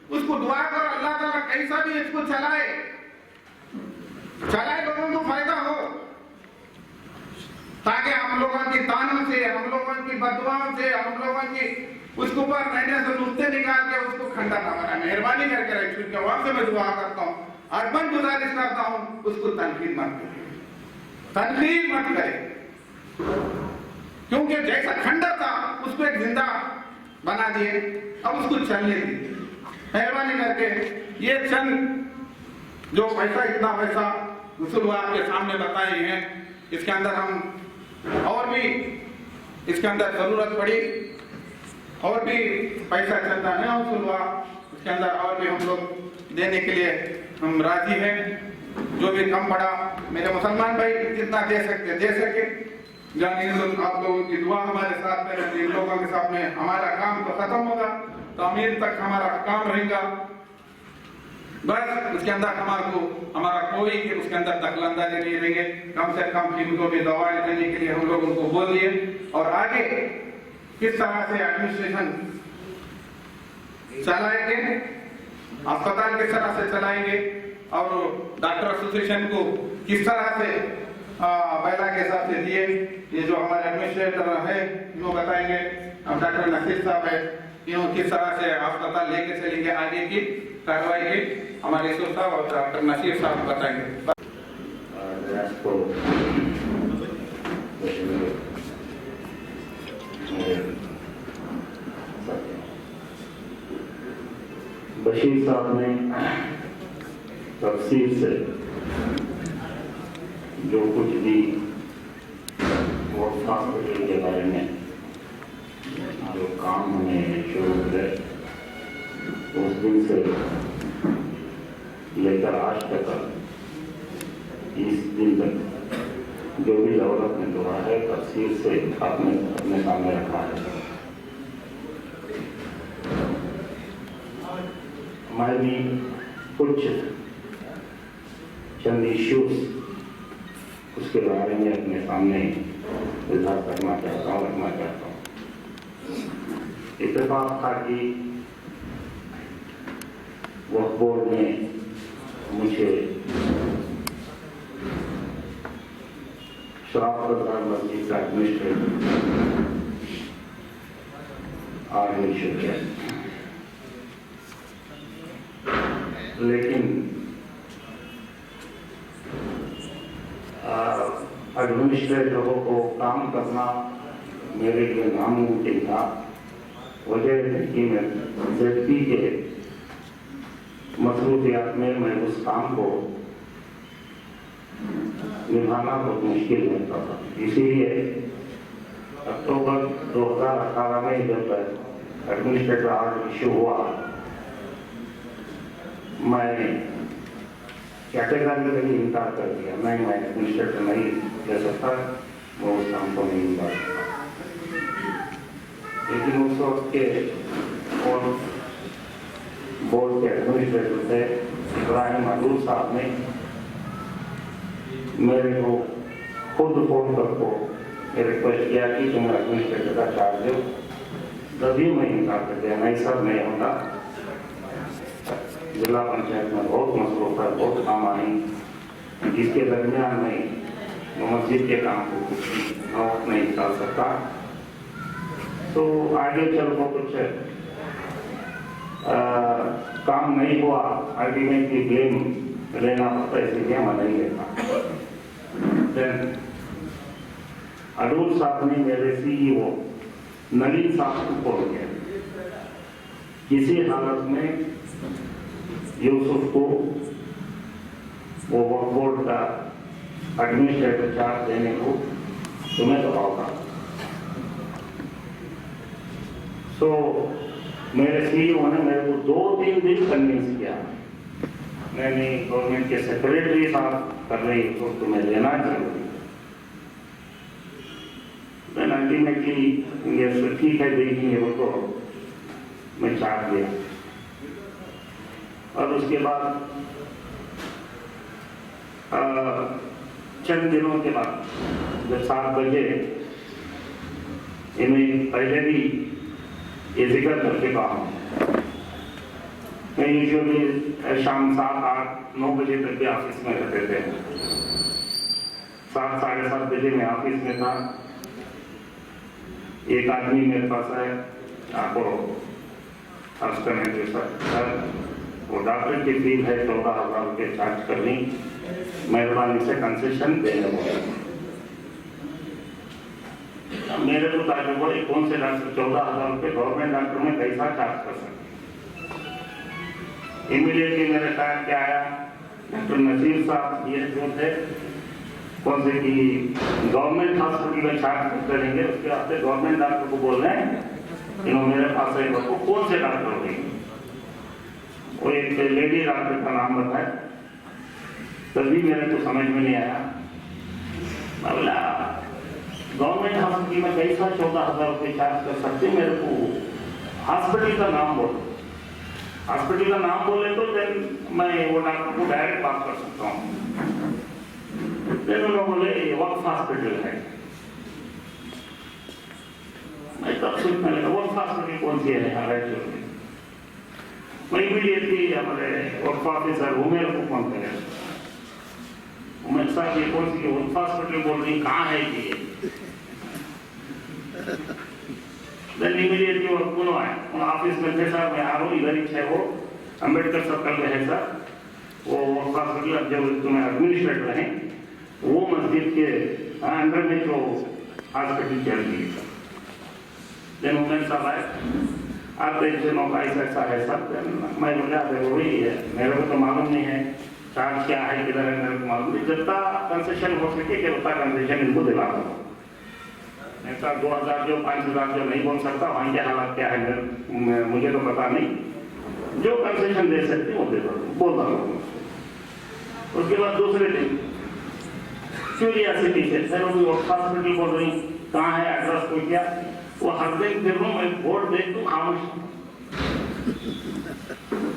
S3: उसको दुआ करो, अल्लाह ताला कैसा भी इसको चलाए, लोगों को फायदा हो, ताकि हम लोगों की तानों से, हम लोगों की बददुआओं से, हम लोगों की उसके ऊपर कहने से नुक्ते निकाल के उसको खंडा ना बनाए। मेहरबानी करके रखिए, वहां से मैं दुआ करता हूँ, अर्बन गुजारिश करता हूँ, उसको तनकीद मत करें, तनकीद मत करें, क्योंकि जैसा खंडर था उसको एक जिंदा बना दिए, अब उसको चलने दिए। मेहरबानी करके ये चंद जो पैसा, इतना पैसा वसूल हुआ आपके सामने बताए हैं, इसके अंदर हम और भी, इसके अंदर जरूरत पड़ी और भी पैसा चलता है वसूल हुआ, इसके अंदर और भी हम लोग देने के लिए हम राजी हैं। जो भी कम पड़ा, मेरे मुसलमान भाई जितना दे सकते दे सके। आप लोगों की दुआ हमारे साथ में रहती, इन लोगों के साथ में हमारा काम तो खत्म होगा, तामीर तक हमारा काम रहेगा। बस उसके अंदर हमारा कोई कि उसके अंदर दखलंदाजी नहीं रहेंगे। कम से कम कीमतों की दवाएं देने के लिए हम लोग उनको बोल दिए, और आगे किस तरह से एडमिनिस्ट्रेशन चलाएंगे, अस्पताल किस तरह से चलाएंगे, और डॉक्टर एसोसिएशन को किस तरह से महिला के हिसाब से दिए। ये जो हमारे एडमिनिस्ट्रेटर है वो बताएंगे, अब डॉक्टर नसीर साहब है, इन्हों किस तरह से अस्पताल लेके चलेंगे, आगे की कार्रवाई की हमारे यूसुफ साहब और डॉक्टर नसीर साहब बताएंगे।
S4: बशीर साहब ने तफसील से जो कुछ भी वक्फ हॉस्पिटल के बारे में जो काम हमें शुरू हुए उस दिन से लेकर आज तक इस दिन तक जो भी डेवलपमेंट हुआ है तफसील से आपने अपने सामने रखा है। मैं भी कुछ चंद इश्यूज उसके बारे में अपने सामने इजहार करना चाहता हूँ, रखना चाहता हूँ। इत्तेफाक था कि वक्फ बोर्ड ने मुझे शराफत मस्जिद का एडमिनिस्ट्रेटर आगे इशू किया, लेकिन एडमिनिस्ट्रेटरों को काम करना मेरे लिए नामुमकिन था। वजह है कि मैं ज़िंदगी के मसरूफियात में मैं उस काम को निभाना बहुत मुश्किल लगता था। इसीलिए अक्टूबर 2018 में जब एडमिनिस्ट्रेटर आर्डर इशू हुआ, मैं कैटेगरिकली इनकार कर दिया। मैं एडमिनिस्ट्रेटर नहीं ले सकता, वो उस काम को नहीं निभा सकता। लेकिन उस वक्त के और बोर्ड के एडमिनिस्ट्रेटर थे इब्राहिम अदूल साहब ने मेरे को खुद फोन करके रिक्वेस्ट किया कि तुम एडमिनिस्ट्रेटर का चार्ज दो, तभी मैं इनकार कर दिया। नहीं सर नहीं होता, जिला पंचायत में बहुत मसरूफ है, बहुत काम आई, जिसके दरमियान में मस्जिद के काम को कुछ नहीं निकाल सकता। तो आगे चल को कुछ काम नहीं हुआ, अल्टीमेटली ब्लेम लेना पड़ता, इसलिए मैं नहीं लेता। अदूल साहब ने मेरे CEO नलीन साहब को कॉल किया, किसी हालत में यूसुफ को वो वक्फ बोर्ड का एडमिनिस्ट्रेटर चार्ज देने को तुम्हें दबाओगा। सो मेरे CEO ने मेरे को 2-3 दिन कन्विंस किया। मैंने गवर्नमेंट के सेक्रेटरी साहब कर रही तो तुम्हें लेना जरूरी। देन अल्टीमेटली ये ठीक है देखेंगे वो, तो मैं चार्ज दिया। और उसके बाद चंद दिनों के बाद जब 7 बजे, इन्हें पहले भी ये जिक्र कर चुका हूँ, मैं यूजुअली शाम 7-8-9 बजे तक भी ऑफिस में रहते थे। 7-7:30 बजे मैं ऑफिस में था। एक आदमी मेरे पास है, आपको अर्ज करने के सर वो डॉक्टर की फीस है 14,000 रुपये चार्ज करनी, मेहरबानी से कंसेशन देने बोले। मेरे को ताजुब हुआ कौन से डॉक्टर 14,000 रुपये गवर्नमेंट डॉक्टर में पैसा चार्ज कर सकते। इमीडिएटली मेरे ख्याल क्या आया, डॉक्टर नसीर साहब ये जो थे कौन से कि गवर्नमेंट हॉस्पिटल में चार्ज करेंगे, उसके बाद गवर्नमेंट डॉक्टर को बोल रहे हैं इन्होंने मेरे पास है, वो कौन से डॉक्टर हो गई, वो एक लेडी डॉक्टर का नाम बताया। तभी मेरे को समझ में नहीं आया, बोला गवर्नमेंट हॉस्पिटल में पैसा 14,000 रुपये चार्ज कर सकते, मेरे को हॉस्पिटल का नाम बोलो। हॉस्पिटल का नाम बोले तो देन मैं वो डॉक्टर को डायरेक्ट बात कर सकता हूँ। देन उन्होंने बोले वक्फ हॉस्पिटल है। मैं तब सोचने लगा वक्फ हॉस्पिटल कौन सी है रायचूर में। मैं इमीडिएटली हमारे वक्फ ऑफिसर उमेर को फोन करें, उमेर साहब ये कौन सी वक्फ हॉस्पिटल बोल रही, कहाँ है ये? देन इमीडिएटली वो कौन आए, उन ऑफिस में थे साहब, मैं आ रहा हूँ, इधर ही है वो अम्बेडकर सर्कल में है सर वो वक्फ हॉस्पिटल, जब तुम्हें एडमिनिस्ट्रेटर हैं वो मस्जिद के अंदर में जो हॉस्पिटल चल रही है। देन उमेर साहब आए, आप देख जनों का ऐसा है सब, मैं बोला वही है, मेरे को तो मालूम नहीं है चार्ज क्या है, किधर है, मेरे को मालूम नहीं, जितना कंसेशन हो सके कि उतना कंसेशन इनको दिला दो। ऐसा 2000 जो 5000 जो नहीं बोल सकता, वहाँ के हालात क्या है मुझे तो पता नहीं, जो कंसेशन दे सकते वो दे दो, बोल दो। उसके बाद दूसरे दिन क्यूरियोसिटी से सर वो हॉस्पिटल बोल रही, कहाँ है, एड्रेस को क्या, वो हर दिन फिर मैं बोर्ड देख दूँ खामोश,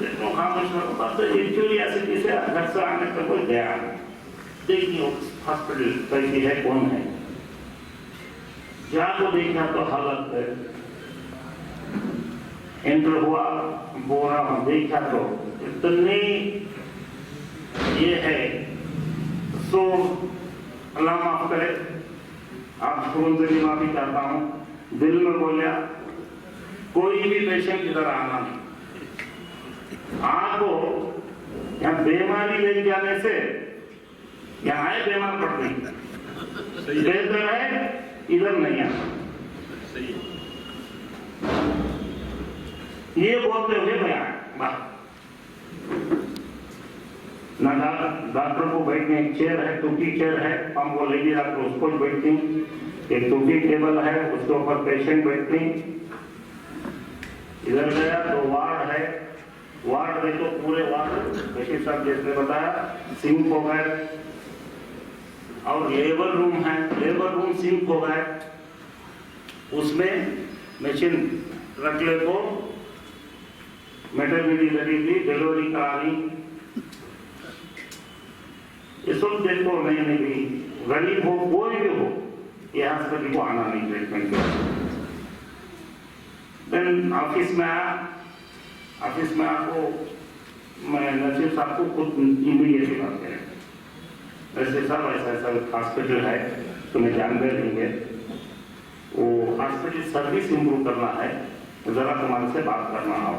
S4: देखो खामोश होता, तो ये क्यूरियोसिटी से घर से आने तक कोई गया देखिए हॉस्पिटल कैसी है, कौन है, जाको देखा तो हालत है, एंटर हुआ बोरा देखा तो इतनी ये है, सो अल्लाह माफ करे, आप फोन से भी माफी चाहता हूँ, दिल में बोलिया कोई भी पेशेंट इधर आना नहीं, आपको यहाँ बीमारी ले जाने से यहाँ आए बीमार पड़ गई, बेहतर है इधर नहीं आना। ये बोलते हुए मैं आया, ना डॉक्टर को बैठने एक चेयर है, टूटी चेयर है, हम वो लेडी डॉक्टर उसको बैठती, एक टूटी टेबल है उसके ऊपर पेशेंट बैठती। इधर गया तो वार्ड है, वार्ड में तो पूरे वार्ड बशीर साहब जैसे बताया सिंक हो गए, और लेबर रूम है, लेबर रूम सिंक हो गए, उसमें मशीन रख ले को मेटर्निटी लगेगी, डिलीवरी करानी, ये सब देखो नहीं भी गरीब हो कोई भी हो ये हॉस्पिटल को आना नहीं ट्रीटमेंट के। देन ऑफिस में आया, ऑफिस में आपको मैं नसीब साहब को खुद इमीडिएटली बात करें, नसीब साहब ऐसा ऐसा हॉस्पिटल है तुम्हें जानते रहेंगे, वो हॉस्पिटल सर्विस इम्प्रूव करना है, जरा तुम्हारे से बात करना हो।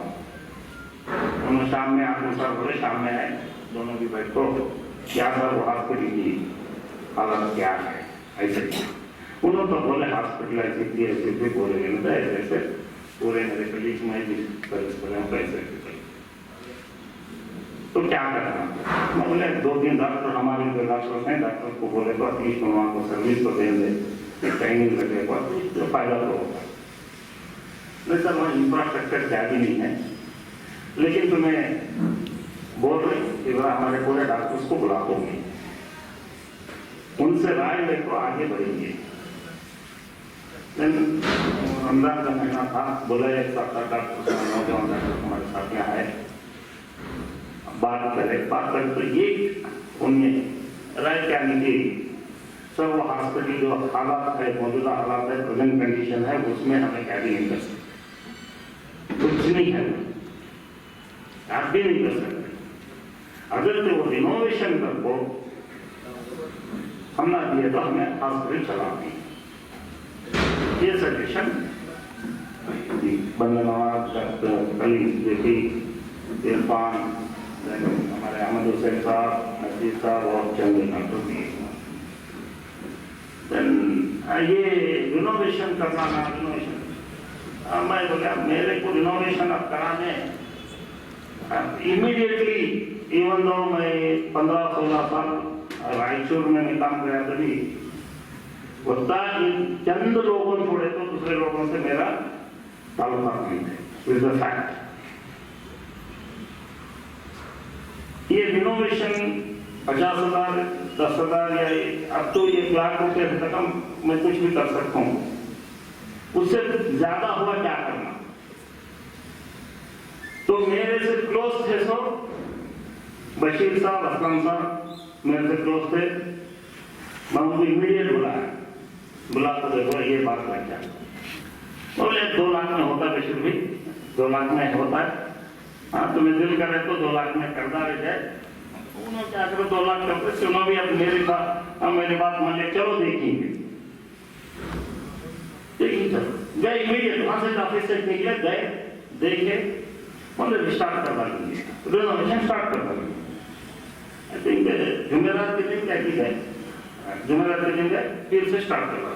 S4: उन्होंने शाम में आपको सर बोले शाम में है, दोनों भी बैठो, क्या सर वो हॉस्पिटल की हालत क्या है, ऐसे उन्होंने तो बोले हॉस्पिटल ऐसे बोले ऐसे ऐसे पूरे मेरे कलीग में भी पैसे, तो क्या करना, मैं बोले 2-3 डॉक्टर हमारे जो डॉक्टर हैं, डॉक्टर को बोले तो एटलीस्ट वहाँ को सर्विस तो दे दे, ट्रेनिंग लगेगा तो फायदा तो होगा। नहीं सर वहाँ इंफ्रास्ट्रक्चर क्या भी नहीं है, लेकिन तुम्हें बोल रही कि हमारे पूरे डॉक्टर्स को बुला दोगे, उनसे राय लेकर आगे बढ़ेंगे। रमजान का महीना था, बोला एक साथ डॉक्टर नौजवान डॉक्टर हमारे साथ यहाँ है, बात करे तो ये उनमें राय क्या निकली, सर वो हॉस्पिटल जो हालात है, मौजूदा हालात है, प्रेजेंट कंडीशन है, उसमें हमें क्या भी नहीं कर सकते, कुछ नहीं है, आप भी नहीं कर सकते। अगर तो वो रिनोवेशन कर को हम ना दिए तो हमें हॉस्पिटल चला दें, ये सजेशन बंदनवाज कली जेपी इरफान हमारे अहमद हुसैन साहब, नजीर साहब और चंद डॉक्टर दिए। ये रिनोवेशन करना ना रिनोवेशन, मैं बोला मेरे को रिनोवेशन अब कराने इमीडिएटली, इवन दो मैं 15-16 साल रायचूर में मैं काम किया तभी होता चंद लोगों छोड़े तो दूसरे लोगों से मेरा ताल्लुक नहीं है, इज द फैक्ट। ये रिनोवेशन 50,000 10,000 या अब तो 1 लाख रुपए तक मैं कुछ भी कर सकता हूँ, उससे ज्यादा हुआ क्या करना। तो मेरे से क्लोज थे सब, बशीर साहब असलम साहब मेरे से क्लोज थे, मैं उनको इमीडिएट बुला तो देखो ये बात लग जाए, बोले 2 लाख में होता है बशीर भी, 2 लाख में होता है, हाँ तुम्हें दिल करे तो 2 लाख में करना रह जाए, उन्होंने क्या करो 2 लाख रुपए से उन्होंने भी अब मेरी बात मान लिया, चलो देखेंगे चलो गए इमीडिएट वहां से ऑफिस से निकले, गए देखे मतलब स्टार्ट करवा लेंगे, रिनोवेशन स्टार्ट करवा लेंगे। आई थिंक जुमेरात के दिन क्या की गए, जुमेरात के दिन गए फिर से स्टार्ट करवा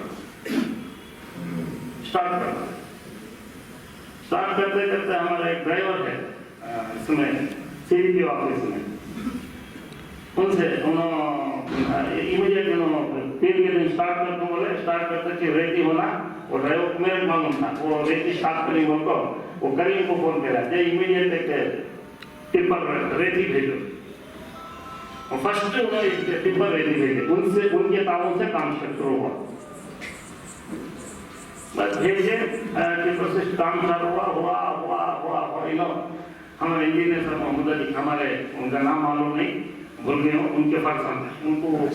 S4: स्टार्ट करते करते हमारा एक ड्राइवर है इसमें सीडीपी ऑफिस में, उनसे उन्होंने इमीडिएट फिर के दिन स्टार्ट करते बोले, स्टार्ट करते रेती होना, वो ड्राइवर को मेरे मालूम था, वो रेती स्टार्ट करेंगे उनको, वो करीम को फोन करा जे इमीडिएट एक टिप्पर रेती भेजो, और फर्स्ट उन्होंने टिप्पर रेती भेजे, उनसे उनके ताबों से काम शुरू हुआ, बस भेजे टिप्पर से काम चालू हुआ। हमारे इंजीनियर सर मोहम्मद अली, हमारे उनका नाम मालूम नहीं, भूल गए हूँ, उनके पास उनको वो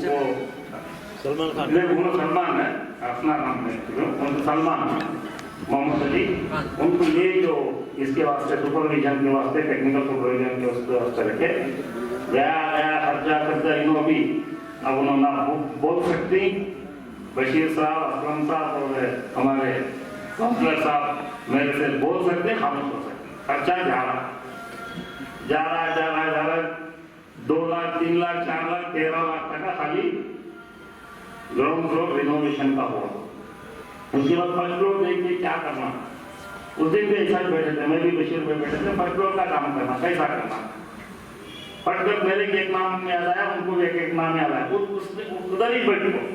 S4: सलमान है, अपना नाम है उनको सलमान मोहम्मद अली, उनको ये जो इसके वास्ते सुपरविजन के वास्ते टेक्निकल सुपरविजन के वास्ते रखे गया खर्चा इन्हों भी अब उन्होंने बोल सकती, बशीर साहब, असलम साहब और हमारे काउंसलर साहब मेरे से बोल सकते, खामोश हो सकते, खर्चा जा रहा 2 लाख 3 लाख 4 लाख 13 लाख टका खाली ग्राउंड फ्लोर रिनोवेशन का हुआ। उसके बाद फर्स्ट फ्लोर देखिए क्या करना, उस दिन भी ऐसा ही बैठे थे, मैं भी बशीर में बैठे थे, फर्स्ट फ्लोर का काम करना कैसा करना, फर्स्ट फ्लोर मेरे एक नाम याद आया, उनको भी एक नाम याद आया, उधर ही बैठ गए,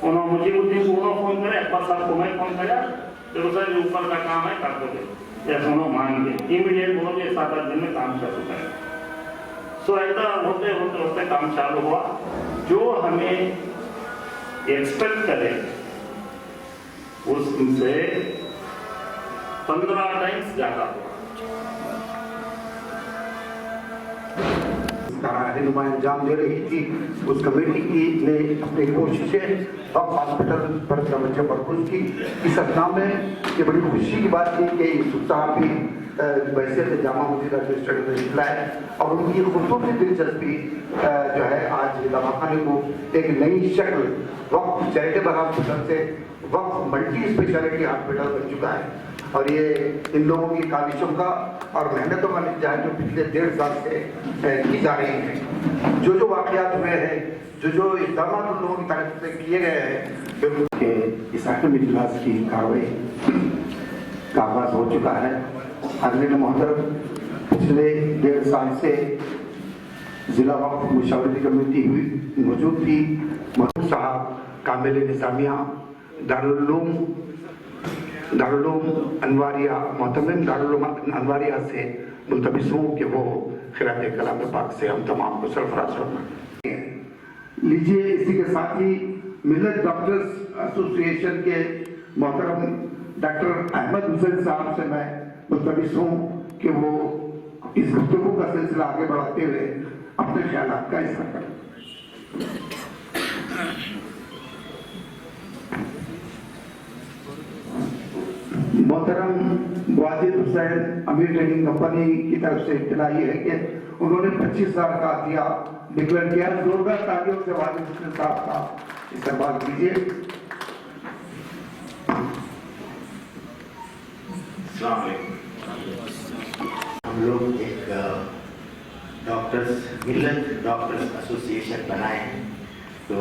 S4: उन्होंने मुझे उस दिन फोन करे, अब्बास साहब को मैं फोन किया, चलो सर ऊपर का काम है कर दोगे, जैसे उन्होंने मान के इमीडिएट उन्होंने 7-8 दिन में काम चालू करा। सो ऐसा होते काम चालू हुआ, जो हमें एक्सपेक्ट करे उससे 15 टाइम्स ज्यादा हुआ।
S2: रहनुमाई अंजाम दे रही थी, उस कमेटी की ने अपनी कोशिशें अब हॉस्पिटल पर तवज्जो मरकूज की। इस घटना में ये बड़ी खुशी की बात थी कि यूसुफ साहब भी वैसे थे जामा मस्जिद एडमिनिस्ट्रेटर में निकला है, और उनकी खुसूसी दिलचस्पी जो है आज दवाखाने को एक नई शक्ल वक्त चैरिटेबल हॉस्पिटल से वक्त मल्टी स्पेशलिटी हॉस्पिटल बन चुका है। और ये इन लोगों की काविशों का और मेहनतों का नतीजा जो पिछले 1.5 साल से की जा रही है। जो वाक़यात हुए हैं, जो इक़दाम उन लोगों की तरफ से किए गए हैं, इस आखिरी इजलास की कार्रवाई का आगाज हो चुका है। हाज़रीन मोहतरम, पिछले 1.5 साल से जिला वक्फ मुशावरती कमेटी हुई मौजूद थी। महमूद साहब कामिल निज़ामिया दारुल अनवारिया मोहतमिम दारुल अनवारिया से मुल्तबिस हूँ कि वो खिरात कलाम पाक से हम तमाम को सरफराज फरमाएं। लीजिए, इसी के साथ ही मिल्लत डॉक्टर्स एसोसिएशन के मोहतरम डॉक्टर अहमद हुसैन साहब से मैं मुल्तबिस हूँ कि वो इस गुफ्तगू का सिलसिला आगे बढ़ाते हुए अपने ख्यालात का इज़हार करें। मोहतरम वाजिद हुसैन अमीर ट्रेडिंग कंपनी की तरफ से इत्तला ये है कि उन्होंने 25,000 का दिया डिक्लेयर किया। जोरदार तालियों से वाजिद हुसैन साहब का इस्तेमाल कीजिए।
S5: हम लोग एक मिल्लत डॉक्टर्स एसोसिएशन बनाए हैं, तो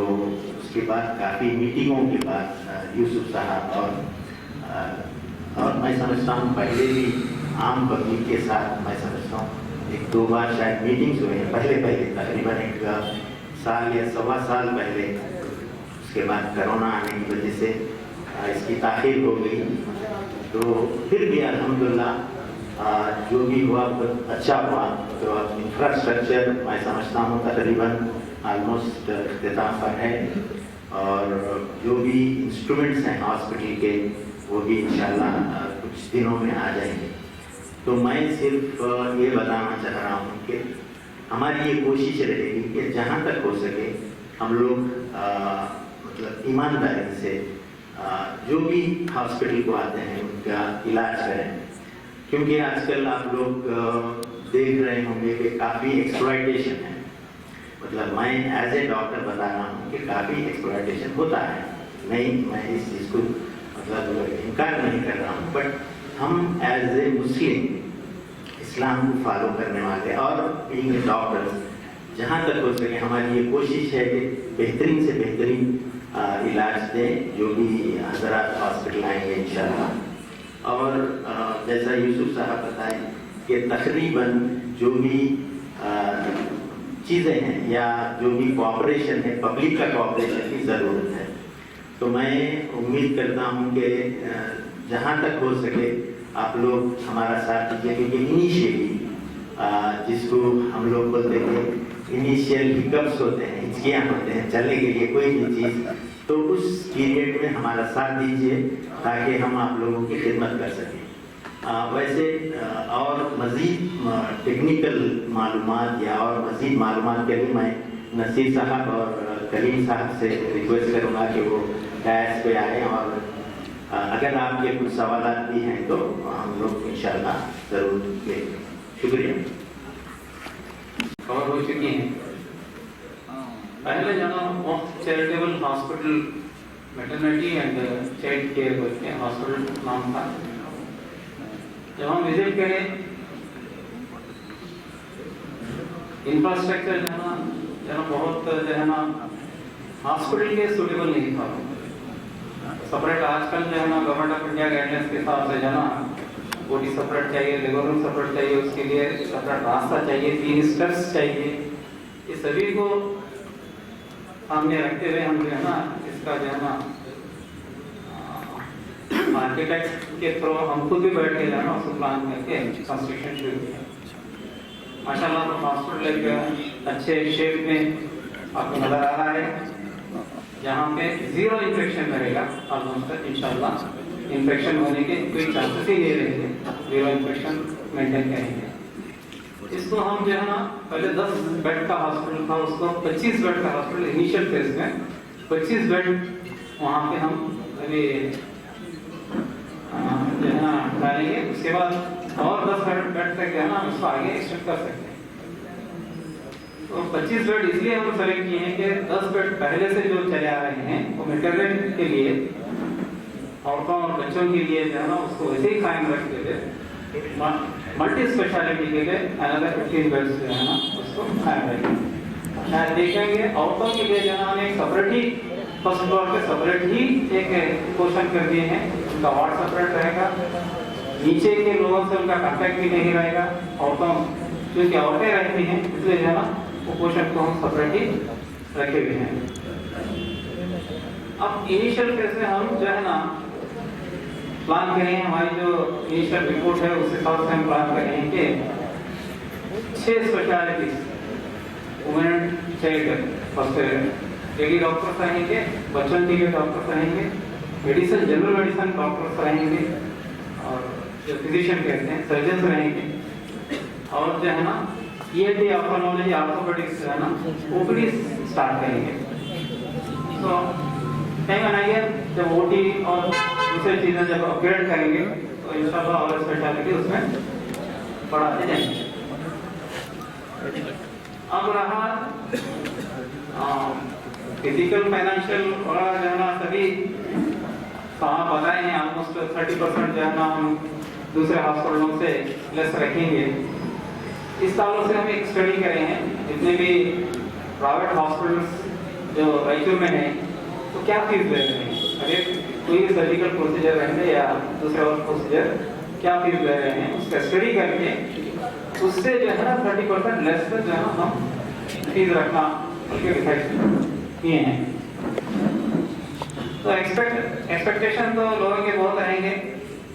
S5: उसके बाद काफ़ी मीटिंगों के बाद यूसुफ साहब और मैं समझता हूँ पहले भी आम पब्लिक के साथ मैं समझता हूँ 1-2 बार शायद मीटिंग्स हुए हैं, पहले तकरीबन 1 साल या 1.25 साल पहले। उसके बाद कोरोना आने की वजह से इसकी ताख़ीर हो गई, तो फिर भी अल्हम्दुलिल्लाह जो भी हुआ बहुत अच्छा हुआ। तो इंफ्रास्ट्रक्चर मैं समझता हूँ तकरीबन ऑलमोस्ट इख्तिताम पर है, और जो भी इंस्ट्रूमेंट्स हैं हॉस्पिटल के वो भी इंशाल्लाह कुछ दिनों में आ जाएंगे। तो मैं सिर्फ ये बताना चाह रहा हूँ कि हमारी ये कोशिश रहेगी कि जहाँ तक हो सके हम लोग मतलब ईमानदारी से जो भी हॉस्पिटल को आते हैं उनका इलाज करें, क्योंकि आजकल आप लोग देख रहे होंगे कि काफ़ी एक्सप्लॉयटेशन है। मतलब मैं एज ए डॉक्टर बता रहा हूँ कि काफ़ी एक्सप्लॉयटेशन होता है, नहीं मैं इस चीज़ को मतलब इनकार नहीं कर रहा हूँ, बट हम एज ए मुस्लिम इस्लाम को फॉलो करने वाले और बीइंग ए डॉक्टर्स जहाँ तक हो सके हमारी ये कोशिश है कि बेहतरीन से बेहतरीन इलाज दें, जो भी हजरात हॉस्पिटल आएंगे इंशाल्लाह। और जैसा यूसुफ साहब बताएं कि तकरीबन जो भी चीज़ें हैं या जो भी कोऑपरेशन है, पब्लिक का कोऑपरेशन की ज़रूरत है। तो मैं उम्मीद करता हूँ कि जहाँ तक हो सके आप लोग हमारा साथ दीजिए, क्योंकि इनिशियली जिसको हम लोग बोलते हैं इनिशियल हिकअप्स होते हैं, हिचकियाँ होते हैं चलने के लिए कोई भी चीज़, तो उस पीरियड में हमारा साथ दीजिए ताकि हम आप लोगों की खिदमत कर सकें। वैसे और मज़ीद टेक्निकल मालूमात या और मज़ीद मालूमात के लिए मैं नसीर साहब और कलीम साहब से रिक्वेस्ट करूँगा कि वो डायस पे आए, और अगर आपके कुछ सवाल भी हैं तो हम लोग इंशाल्लाह ज़रूर लेंगे। शुक्रिया।
S6: कवर हो चुकी हैं। पहले जाना charitable hospital maternity and child care बोलते हैं, हॉस्पिटल नाम था। जब हम विजिट करें इंफ्रास्ट्रक्चर जो है ना बहुत जो है ना हॉस्पिटल के सूटेबल नहीं था। सेपरेट आजकल जो है ना गवर्नमेंट ऑफ इंडिया गाइडलाइंस के हिसाब से जो है ना बॉडी सेपरेट चाहिए, लेबर रूम सेपरेट चाहिए, उसके लिए सेपरेट रास्ता चाहिए, 3 स्टेप्स चाहिए। ये सभी को सामने रखते हुए हम जो है ना इसका जो है ना आर्किटेक्ट के थ्रू हम खुद भी बैठ के जो है ना उसको प्लान करके कंस्ट्रक्शन शुरू किया। माशाल्लाह तो हॉस्पिटल एक अच्छे शेप में आपको नजर आ रहा है, जहाँ पे 0 इन्फेक्शन रहेगा ऑलमोस्ट इंशाल्लाह। इन्फेक्शन होने के कोई चांसेस ही नहीं रहेंगे, 0 इन्फेक्शन मेंटेन करेंगे। इसको हम जो है ना पहले 10 बेड का हॉस्पिटल था, उसको 25 बेड का हॉस्पिटल इनिशियल फेज में 25 बेड वहाँ पे हम अभी जो है ना डालेंगे। उसके बाद और 10 बेड तक जो है ना उसको आगे एक्सटेंड कर सकते हैं। तो 25 बेड इसलिए हम सेलेक्ट किए हैं कि 10 बेड पहले से जो चले आ रहे हैं वो मेटरनिटी के लिए, औरतों और बच्चों के लिए जो है ना उसको वैसे ही कायम रखते थे। मल्टी स्पेशलिटी के लिए अनदर 15 बेड्स जो है ना उसको कायम रखेंगे। शायद देखेंगे औरतों के लिए जो है ना एक सेपरेट ही फर्स्ट फ्लोर पे सेपरेट ही एक पोर्शन कर दिए हैं, उनका वार्ड सेपरेट रहेगा, नीचे के लोगों से उनका कांटेक्ट भी नहीं रहेगा। औरतों क्योंकि औरतें रहती हैं इसलिए जो है ना वो पोर्शन को हम सेपरेट ही रखे हुए हैं। अब इनिशियल फेज में हम जो है ना प्लान करें, हमारी जो इनिशियल रिपोर्ट है उस हिसाब से हम प्लान करें कि 6 specialities women child first lady doctors रहेंगे, बच्चों के लिए डॉक्टर्स रहेंगे, मेडिसिन जनरल मेडिसिन डॉक्टर्स रहेंगे, और जो फिजिशियन कहते हैं सर्जन्स रहेंगे, और जो है ना ENT ऑप्थेल्मोलॉजी ऑर्थोपेडिक्स जो है ना ओपीडी स्टार्ट करेंगे। तो कहीं बनाइए जब OT और दूसरी चीज़ें जब अपग्रेड करेंगे तो इंशाल्लाह और स्पेशलिटी उसमें बढ़ाते जाएंगे। अब रहा फिजिकल फाइनेंशियल और जो है ना सभी साहब बताए हैं, ऑलमोस्ट 30% जो है ना हम दूसरे हॉस्पिटलों से लेस रखेंगे। इस सालों से हम एक स्टडी करे हैं जितने भी प्राइवेट हॉस्पिटल्स जो रायचूर में हैं तो क्या फीस ले रहे हैं, अगर कोई भी सर्जिकल प्रोसीजर रहेंगे या दूसरे और प्रोसीजर क्या फीस ले रहे हैं उसका स्टडी करके उससे जो है ना 30% लेस पे जो है ना हम फीस रखना उनके डिसाइड किए हैं। तो एक्सपेक्टेशन तो लोगों के बहुत रहेंगे।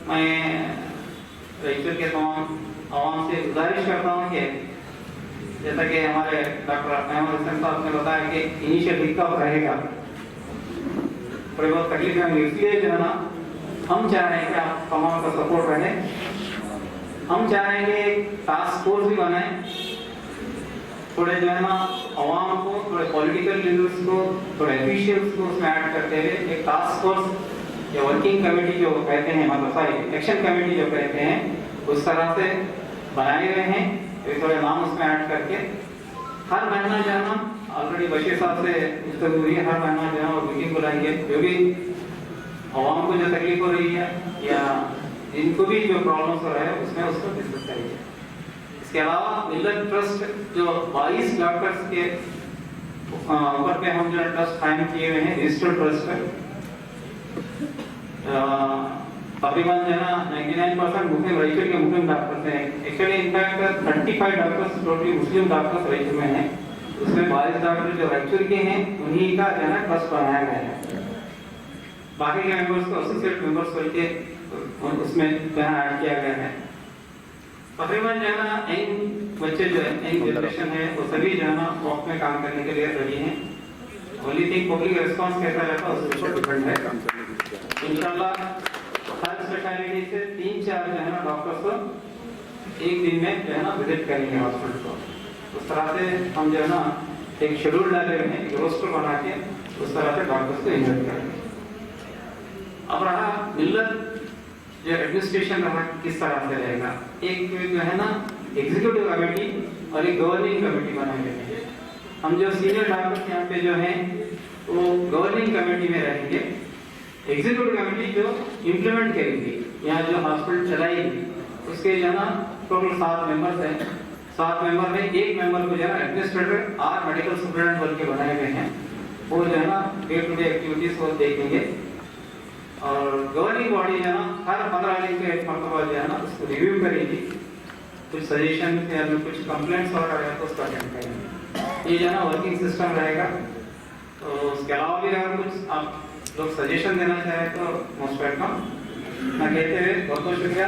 S6: मैं रायचूर के तमाम आवाम से गुजारिश करता हूँ कि जैसा कि हमारे डॉक्टर अहमद हसन साहब ने बताया कि इनिशियल हिकअप रहेगा, थोड़ी बहुत तकलीफ होंगी, इसलिए जो है ना हम चाह रहे हैं कि आप तमाम का सपोर्ट रहे। हम चाह रहे हैं कि एक टास्क फोर्स भी बनाए, थोड़े जो है ना आवाम को, थोड़े पॉलिटिकल लीडर्स को, थोड़े ऑफिशियल्स को उसमें ऐड करते हुए एक टास्क फोर्स या वर्किंग कमेटी जो कहते हैं, मतलब सॉरी एक्शन कमेटी जो कहते हैं, उस तरह से बनाए हुए हैं। थोड़े नाम उसमें ऐड करके हर महीना जो है ना ऑलरेडी बशीर साहब से गुफ्तगू हुई है, हर महीना जो है वो मीटिंग बुलाएंगे, जो भी आवाम को जो तकलीफ हो रही है या जिनको भी जो प्रॉब्लम्स हो रहे हैं उसमें उसको डिस्कस करेंगे। इसके अलावा मिल्लत ट्रस्ट जो 22 डॉक्टर्स के ऊपर पे हम जो ट्रस्ट कायम किए हुए हैं, रजिस्टर्ड ट्रस्ट है, तकरीबन जो है ना 99% मुस्लिम रायचूर के मुस्लिम डॉक्टर्स हैं। एक्चुअली इनफैक्ट 35 डॉक्टर्स टोटली मुस्लिम डॉक्टर्स रायचूर में हैं, उसमें 22 डॉक्टर जो रायचूर के हैं उन्हीं का जो है ना ट्रस्ट बनाया गया है। बाकी के मेंबर्स को एसोसिएट मेंबर्स करके उसमें जो है ऐड किया गया है। तकरीबन जो है ना यंग बच्चे जो है, यंग जनरेशन है, वो सभी जो है ना वॉक में काम करने के लिए रेडी हैं। ओनली थिंग पब्लिक रिस्पांस कैसा रहता है उसके ऊपर डिपेंड है। इंशाल्लाह हर स्पेशलिटी से 3-4 जो है ना डॉक्टर्स एक दिन में जो है ना विजिट करेंगे हॉस्पिटल को। उस तरह से हम जो है ना एक शेड्यूल डाले हुए हैं, एक रोस्टर बना के उस तरह से डॉक्टर्स को इन्वाइट करेंगे। अब रहा मिल्लत जो एडमिनिस्ट्रेशन रहा किस तरह से रहेगा, एक जो है ना एग्जीक्यूटिव कमेटी और एक गवर्निंग कमेटी बनाई गई है। हम जो सीनियर डॉक्टर्स यहाँ पे जो हैं वो गवर्निंग कमेटी में रहेंगे। एग्जीक्यूटिव कमेटी जो इम्प्लीमेंट करेगी, यहाँ जो हॉस्पिटल चलाएगी, उसके जो है ना टोटल 7 मेंबर्स हैं। 7 मेंबर में एक मेंबर को जो है एडमिनिस्ट्रेटर और मेडिकल सुपरिटेंडेंट बन के बनाए गए हैं। वो जो है ना डे टू डे एक्टिविटीज को देखेंगे और गवर्निंग बॉडी जो है ना हर 15 दिन के एक मरतबा जो है ना उसको रिव्यू करेगी। कुछ सजेशन या कुछ कंप्लेंट्स वगैरह रहे तो उसको अटेंड करेंगे। ये जो है ना वर्किंग सिस्टम रहेगा। तो उसके अलावा भी अगर कुछ आप लोग सजेशन देना चाहें तो मोस्ट वेलकम। मैं कहते हुए बहुत बहुत शुक्रिया।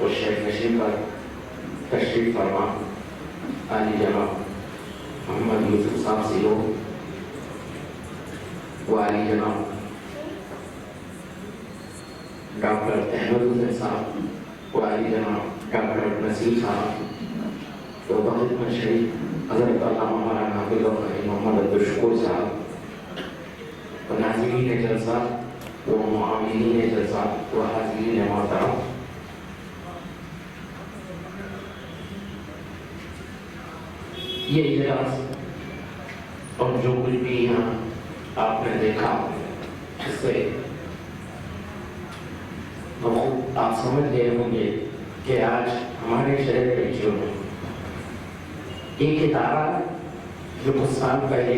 S7: और शेख नशीब पर तशरीफ फरमा आली जनाब मोहम्मद यूसुफ साहब सीरो वाली जनाब डॉक्टर अहमद हुसैन साहब वाली जनाब डॉक्टर नसीर साहब तो बहुत शरीफ हजरत अल्लामा मौलाना हाफिज मोहम्मद अब्दुल शुकूर साहब और नाज़रीन जलसा वो मुआमिनीन जलसा व हाज़रीन मोहतरम ये इजलास और जो कुछ भी यहाँ आपने देखा इससे आप समझ गए होंगे कि आज हमारे शहर रायचूर में एक इदारा जो कुछ साल पहले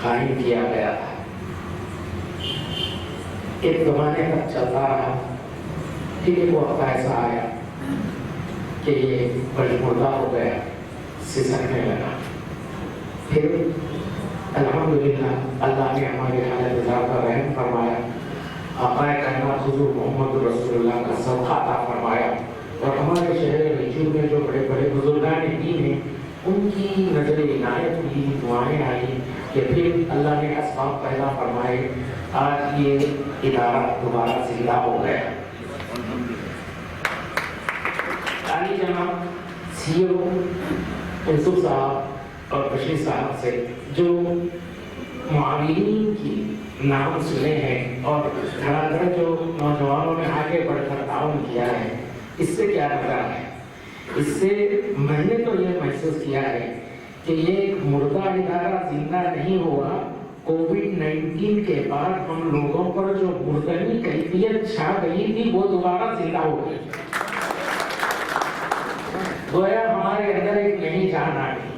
S7: कायम किया गया था, एक जमाने तक चलता रहा, फिर एक वक्त ऐसा आया कि ये बजमुर्दा हो गया, सिसकने लगा। फिर अल्हम्दुलिल्लाह अल्लाह ने हमारी हालत ज़्यादा रहम फरमाया, आक़ाए कायनात हुज़ूर मोहम्मद रसूलुल्लाह का सदक़ा अता फरमाया और हमारे शहर रायचूर में जो बड़े बड़े बुजुर्गान दीन हैं उनकी नजर इनायत हुई, दुआएं आई कि फिर अल्लाह ने असबाब पैदा फरमाए, आज ये इदारा दोबारा जिंदा हो गया। आली जनाब सीओ यूसुफ साहब और बशीर साहब से जो मुआविनीन की नाम सुने हैं और धड़ाधड़ जो नौजवानों ने आगे बढ़कर ताउन किया है, इससे क्या लगा है? इससे मैंने तो ये महसूस किया है कि ये एक मुर्दा इदारा जिंदा नहीं हुआ। कोविड-19 के बाद हम लोगों पर जो मुर्दनी कैफियत छा गई थी वो दोबारा जिंदा हो गई। गोया हमारे अंदर एक नई जान आ गई।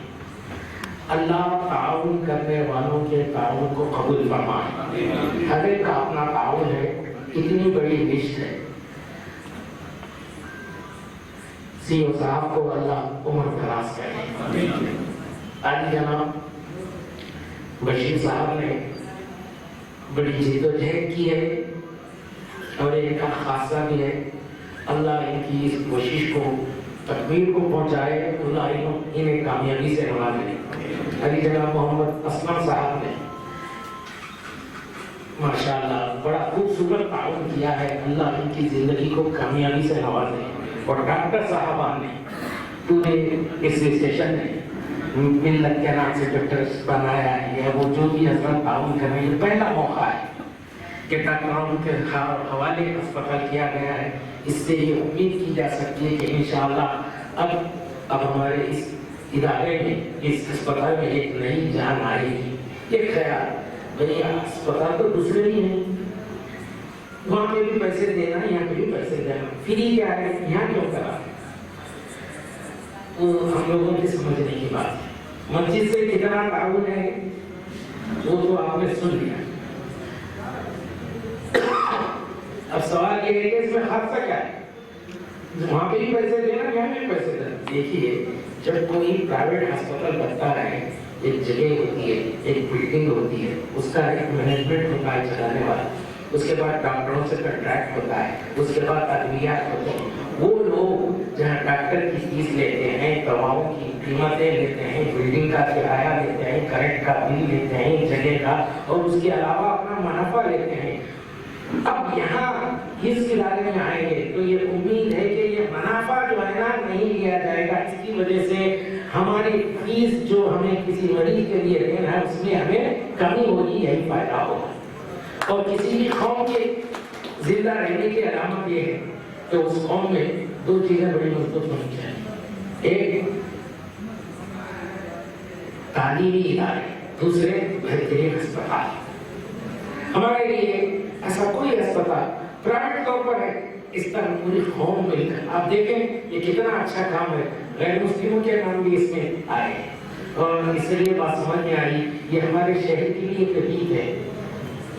S7: अल्लाह ताउन करने वालों के ताउन को कबूल फरमाए। हर एक का अपना ताउन है, इतनी बड़ी लिस्ट है। सीओ साहब को अल्लाह उम्र दराज करे। आदि जनाब बशीर साहब ने बड़ी जिद्दोजहद की है और इनका खासा भी है। अल्लाह इनकी इस कोशिश को तकमील को पहुंचाए, अल्लाह इन्हें कामयाबी से नवाजे। अली जनाब मोहम्मद असलम साहब ने माशाअल्लाह बड़ा खूबसूरत ताउन किया है, अल्लाह इनकी जिंदगी को कामयाबी से नवाजे। और डॉक्टर साहबान ने पूरे इस स्टेशन में मिल्लत के नाम से डॉक्टर बनाया है, या वो जो भी हजरत ताउन कर रहे हैं, पहला मौका है कि डॉक्टरों के हवाले अस्पताल किया गया है। इससे ये उम्मीद की जा सकती है कि इंशाअल्लाह अब हमारे इस इदारे में, इस अस्पताल में एक नई जान आएगी। एक ख्याल भाई, अस्पताल तो दूसरे भी नहीं, वहाँ पे भी पैसे देना, यहाँ पे भी पैसे देना, फ्री क्या है, यहाँ क्यों करा? वो हम लोगों की समझने की बात है। मस्जिद से कितना ताउन है वो तो आपने सुन लिया। अब सवाल ये है कि इसमें खर्चा क्या है? वहाँ पे भी पैसे देना, यहाँ भी पैसे देना। देखिए, जब कोई प्राइवेट अस्पताल बनता है, एक जगह होती है, एक बिल्डिंग होती है, उसका एक मैनेजमेंट होता है चलाने वाला, उसके बाद डॉक्टरों से कॉन्ट्रैक्ट होता है, उसके बाद अद्वियात होते हैं। वो लोग जहाँ डॉक्टर की फीस लेते हैं, दवाओं की कीमतें लेते हैं, बिल्डिंग का किराया लेते हैं, करंट का बिल लेते हैं, जगह का, और उसके अलावा अपना मुनाफा लेते हैं। अब यहाँ इस इदारे में आएंगे तो ये उम्मीद है कि ये मुनाफा जो है ना नहीं लिया जाएगा। इसकी वजह से हमारी फीस जो हमें किसी मरीज के लिए देना है उसमें हमें कमी होगी, यही फायदा होगा। और किसी भी कौम के जिंदा रहने की अलामत ये है कि उस कौम में दो चीजें बड़ी मजबूत होनी चाहिए। एक तालीमी इदारे, दूसरे बेहतरीन अस्पताल। हमारे लिए ऐसा कोई अस्पताल प्राइवेट तौर पर है, इस तरह पूरी कौम मिलकर आप देखें ये कितना अच्छा काम है। गैर मुस्लिमों के नाम भी इसमें आए और इसलिए बात समझ में आई। ये हमारे शहर के लिए एक रीत है।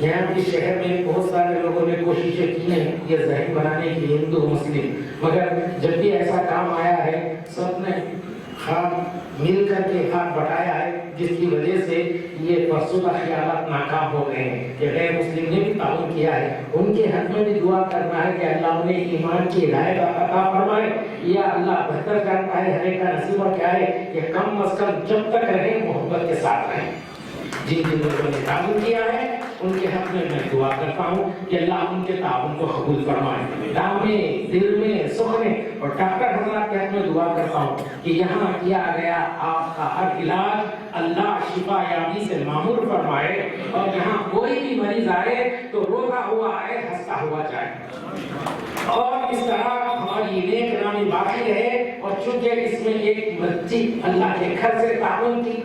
S7: यहाँ के शहर में बहुत सारे लोगों ने कोशिशें की हैं ये ज़हन बनाने की, हिंदू मुस्लिम, मगर जब भी ऐसा काम आया है सबने हाथ मिल करके हाथ बढ़ाया है, जिसकी वजह से ये फरसुदा ख्यालात नाकाम हो गए हैं। कि गैर मुस्लिम ने भी ताउन किया है, उनके हक में भी दुआ करना है कि अल्लाह उन्हें ईमान की हिदायत अता फरमाए, या अल्लाह बेहतर जानता है हर एक का नसीबा क्या है, कि कम अज कम जब तक रहे मोहब्बत के साथ रहें। जिन जिन लोगों ने ताउन किया है उनके हक में मैं दुआ करता हूँ कि अल्लाह उनके ताउन को कबूल फरमाए। दाम में, दिल में, सुख में, और डॉक्टर हजरात के हक में दुआ करता हूँ कि यहाँ किया गया आपका हर इलाज अल्लाह शिफा याबी से मामूर फरमाए, और यहाँ कोई भी मरीज आए तो रोता हुआ आए, हंसता हुआ जाए, और इस तरह हमारी नेक नामी बाकी रहे। और चूंकि इसमें एक मस्जिद अल्लाह के घर से ताउन की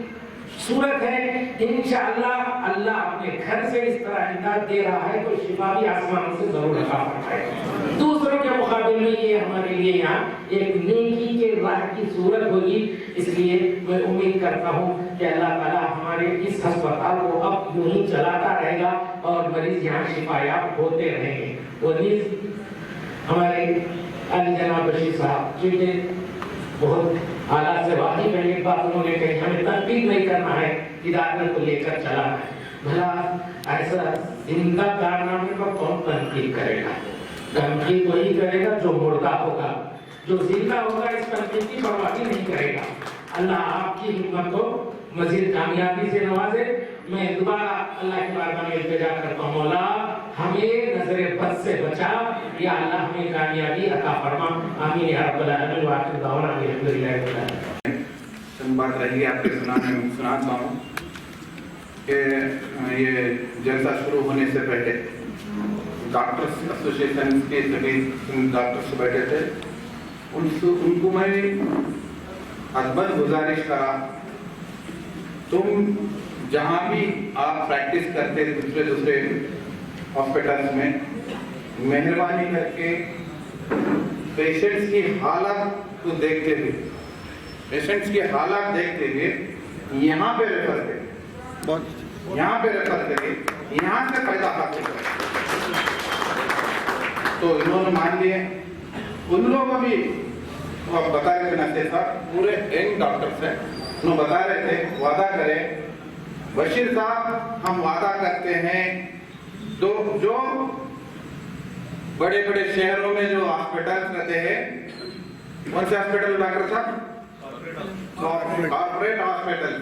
S7: सूरत है, इंशाअल्लाह अल्लाह अपने घर से इस तरह इमदाद दे रहा है तो शिफा भी आसमानों से जरूर अता फरमाएगा। दूसरों के मुकाबले में ये हमारे लिए यहाँ एक नेकी के राह की सूरत होगी। इसलिए मैं उम्मीद करता हूँ कि अल्लाह ताला हमारे इस अस्पताल को अब यूं ही चलाता रहेगा और मरीज यहाँ शिफायाब होते रहेंगे। वो हमारे अली जनाब बशीर साहब जिनके बहुत हालात से वाकिफ है, एक बात उन्होंने कही, हमें तनकीद नहीं करना है, इदारे को लेकर चलाना है। भला ऐसा जिंदा कारनामे पर कौन तनकीद करेगा? तनकीद वही करेगा जो मुर्दा होगा, जो जिंदा होगा इस तनकीद की परवाह नहीं करेगा। अल्लाह आपकी हिम्मत को मजीद कामयाबी से नवाजे। मैं दोबारा अल्लाह की बारगाह में इल्तिजा करता हूँ, मौला हमें नजरे बद से बचा, या अल्लाह हमें कामयाबी अता फरमा। आमीन या रब्बल आलमीन। व आखिर दावना अल्हम्दुलिल्लाह रब्बिल आलमीन।
S3: बात रही आपके सुनाता हूँ कि ये जलसा शुरू होने से पहले डॉक्टर्स एसोसिएशन के सभी डॉक्टर्स बैठे थे, उनको मैं अदबन गुजारिश करा, तुम जहाँ भी आप प्रैक्टिस करते दूसरे हॉस्पिटल्स में, मेहरबानी करके पेशेंट्स की हालत को देखते हुए, पेशेंट्स की हालत देखते हुए यहाँ पे रेफर करें, यहाँ पे रेफर करें, यहाँ से फायदा हासिल करें। तो इन्होंने मान लिए। उन लोगों को भी बता रहे थे नशे साहब, पूरे यंग डॉक्टर्स हैं, उन्होंने बता रहे थे वादा करें बशीर साहब, हम वादा करते हैं तो जो बड़े बड़े शहरों में जो हॉस्पिटल रहते हैं, कौन से हॉस्पिटल डॉक्टर साहब? कॉर्पोरेट हॉस्पिटल,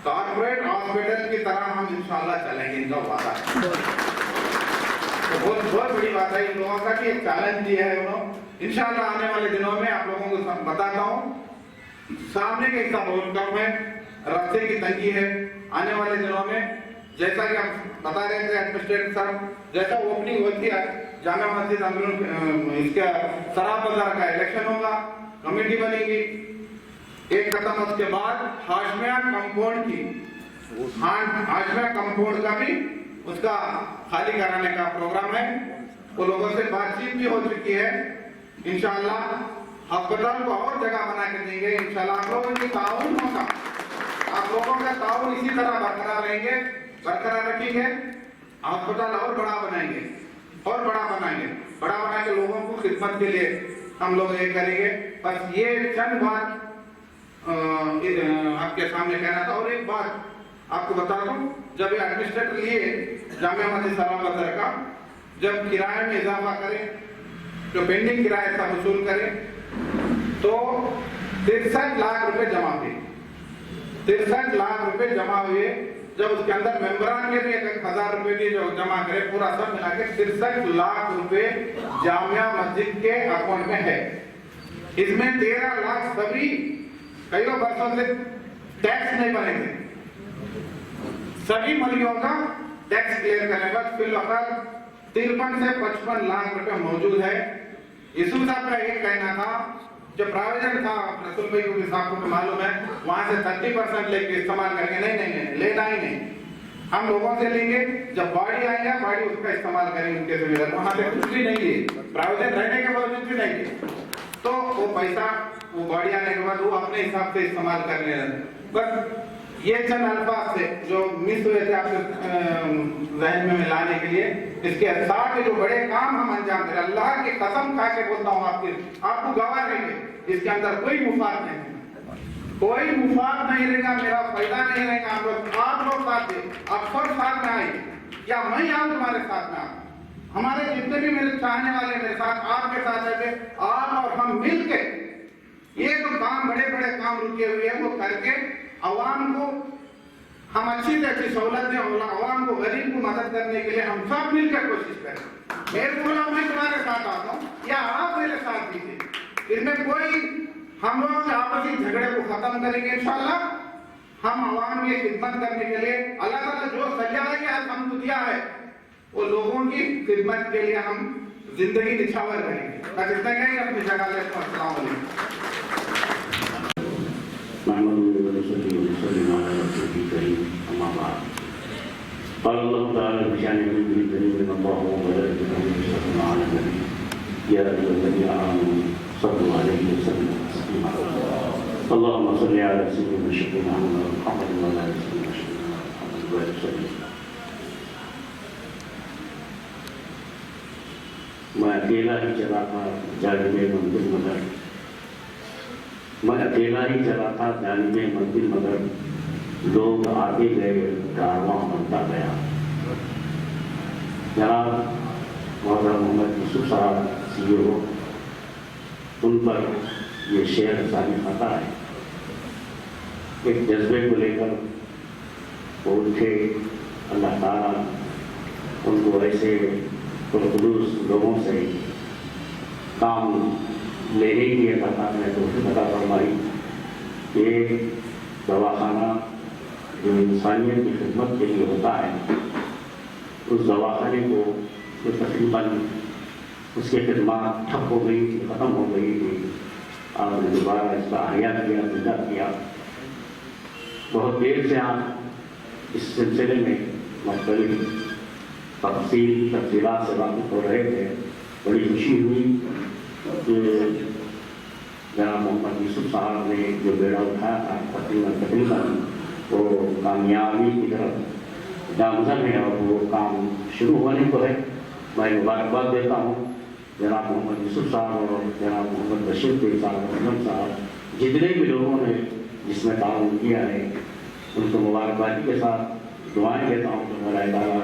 S3: कॉर्पोरेट हॉस्पिटल की तरह हम इंशाल्लाह चलेंगे, इनका वादा है। तो बहुत बड़ी बात है इन लोगों का कि एक चैलेंज दिया है उन्होंने। इंशाल्लाह आने वाले दिनों में आप लोगों को बताता हूँ। सामने का हिस्सा बहुत कम है, रास्ते की तंगी है। आने वाले दिनों में जैसा कि आप बता रहे थे एडमिनिस्ट्रेटर साहब, जैसा ओपनिंग होती है जामा मस्जिद इसका शराब बाजार का इलेक्शन होगा, कमेटी बनेगी, एक खत्म उसके बाद हाशमिया कंपाउंड की हाशमिया कंपाउंड का भी उसका खाली कराने का प्रोग्राम है। वो लोगों से बातचीत भी हो चुकी है। इंशाल्लाह अस्पताल को और जगह बना के देंगे। इंशाल्लाह आप लोगों की ताउन होगा, आप लोगों का ताउन इसी तरह बरकरार रहेंगे, बरकरार रखेंगे। अस्पताल और बड़ा बनाएंगे, और बड़ा बनाएंगे, बड़ा बना के लोगों को खिदमत के लिए हम लोग ये करेंगे। बस ये चंद बात आपके सामने कहना था। और एक बात आपको बता दूं, जब ये एडमिनिस्ट्रेटर लिए जामिया मस्जिद सलामत का, जब किराए में इजाफा करें, जो पेंडिंग किराया था वसूल करें, तो 63 लाख रुपए जमा हुए, 63 लाख रुपए जमा हुए। जब उसके अंदर मेंबरान के भी 1000 रुपए की जो जमा करे, पूरा सब मिला के 63 लाख रुपए जामिया मस्जिद के अकाउंट में है। इसमें 13 लाख सभी कई वर्षों से टैक्स नहीं बने थे, सभी मलियों का टैक्स क्लियर करने के बाद फिलहाल 53 से 55 लाख रुपए मौजूद है। यूसुफ साहब का एक कहना था, जो प्राविजन था रसूल भाई को साहब को मालूम है, वहां से 30% लेके इस्तेमाल करके नहीं लेना ही नहीं, हम लोगों से लेंगे। जब बाड़ी आएगा बाड़ी उसका इस्तेमाल करेंगे उनके जिम्मेदार, वहां से कुछ भी नहीं है, प्राविजन रहने के बावजूद भी नहीं है। तो वो पैसा वो बाड़ी आने के बाद वो अपने हिसाब से इस्तेमाल करने लगे। बस ये चंद अल्फाज थे जो मिस हुए थे आपके जहन में लाने के लिए। इसके साथ जो बड़े काम हम अंजाम दे, अल्लाह की कसम खा के बोलता हूँ, आपको गवाह रहेंगे, इसके अंदर कोई मुफाद नहीं, कोई मुफाद नहीं रहेगा, मेरा फायदा नहीं रहेगा। आप लोग साथ दे, आप सब साथ में आए, या मैं आऊँ तुम्हारे साथ में, हमारे जितने भी मेरे चाहने वाले मेरे साथ आपके साथ रहते, आप और हम मिल के ये जो काम बड़े बड़े काम रुके हुए हैं वो करके अवाम को हम अच्छी से अच्छी सहूलत दें, अवाम को गरीब को मदद करने के लिए हम सब मिलकर कोशिश करें। मेरे बोला मैं तुम्हारे साथ आता हूँ या आप मेरे साथ दीजिए, इसमें कोई हम लोग आपसी झगड़े को खत्म करेंगे इंशाल्लाह। हम अवाम की खिदमत करने के लिए अल्लाह ताला जो सजाएंगे आज हमको दिया है, वो लोगों की खिदमत के लिए हम जिंदगी निछावर करेंगे। बस इतना कहेंगे, अपनी जगह ले। अस्सलाम वालेकुम।
S4: अल्लाहुम्मा सल्लि अला सय्यिदिना शफीना मुहम्मद व अला आलिहि वसल्लम। मैं अकेला ही चला था जानिबे मंजिल मगर, मैं अकेला ही चला था जानिबे मंजिल मगर, लोग आगे गए कारवां बनता गया। जनाब मौलाना मोहम्मद यूसुफ साहब CEO, उन पर ये शेर सानी खाता है। एक जज्बे को लेकर वो उठे, अल्लाह ताला उनको ऐसे खुलूस लोगों से काम लेने की अता फरमाई। ये दवाखाना जो इंसानियत की खिदमत के लिए होता है, उस दवाखाने को तकरीबन उसकी खिदमत ठप हो गई थी, ख़त्म हो गई थी। आपने दोबारा इसका आया किया, जिंदा किया। बहुत देर से आप इस सिलसिले में मुख्तलिफ तफसीलात से वाकिफ हो रहे थे। बड़ी खुशी हुई कि जनाब मोहम्मद यूसुफ साहब ने जो बेड़ा उठाया था तकरीबन वो कामयाबी की तरफ गामजन है और वो काम शुरू होने को है। मैं मुबारकबाद देता हूँ जनाब मोहम्मद यूसुफ साहब और जनाब मोहम्मद बशीर साहब, मोहम्मद साहब, जितने भी लोगों ने जिसमें ताउन किया है,
S5: उनको मुबारकबादी के साथ दुआएं देता हूँ कि मौला ताला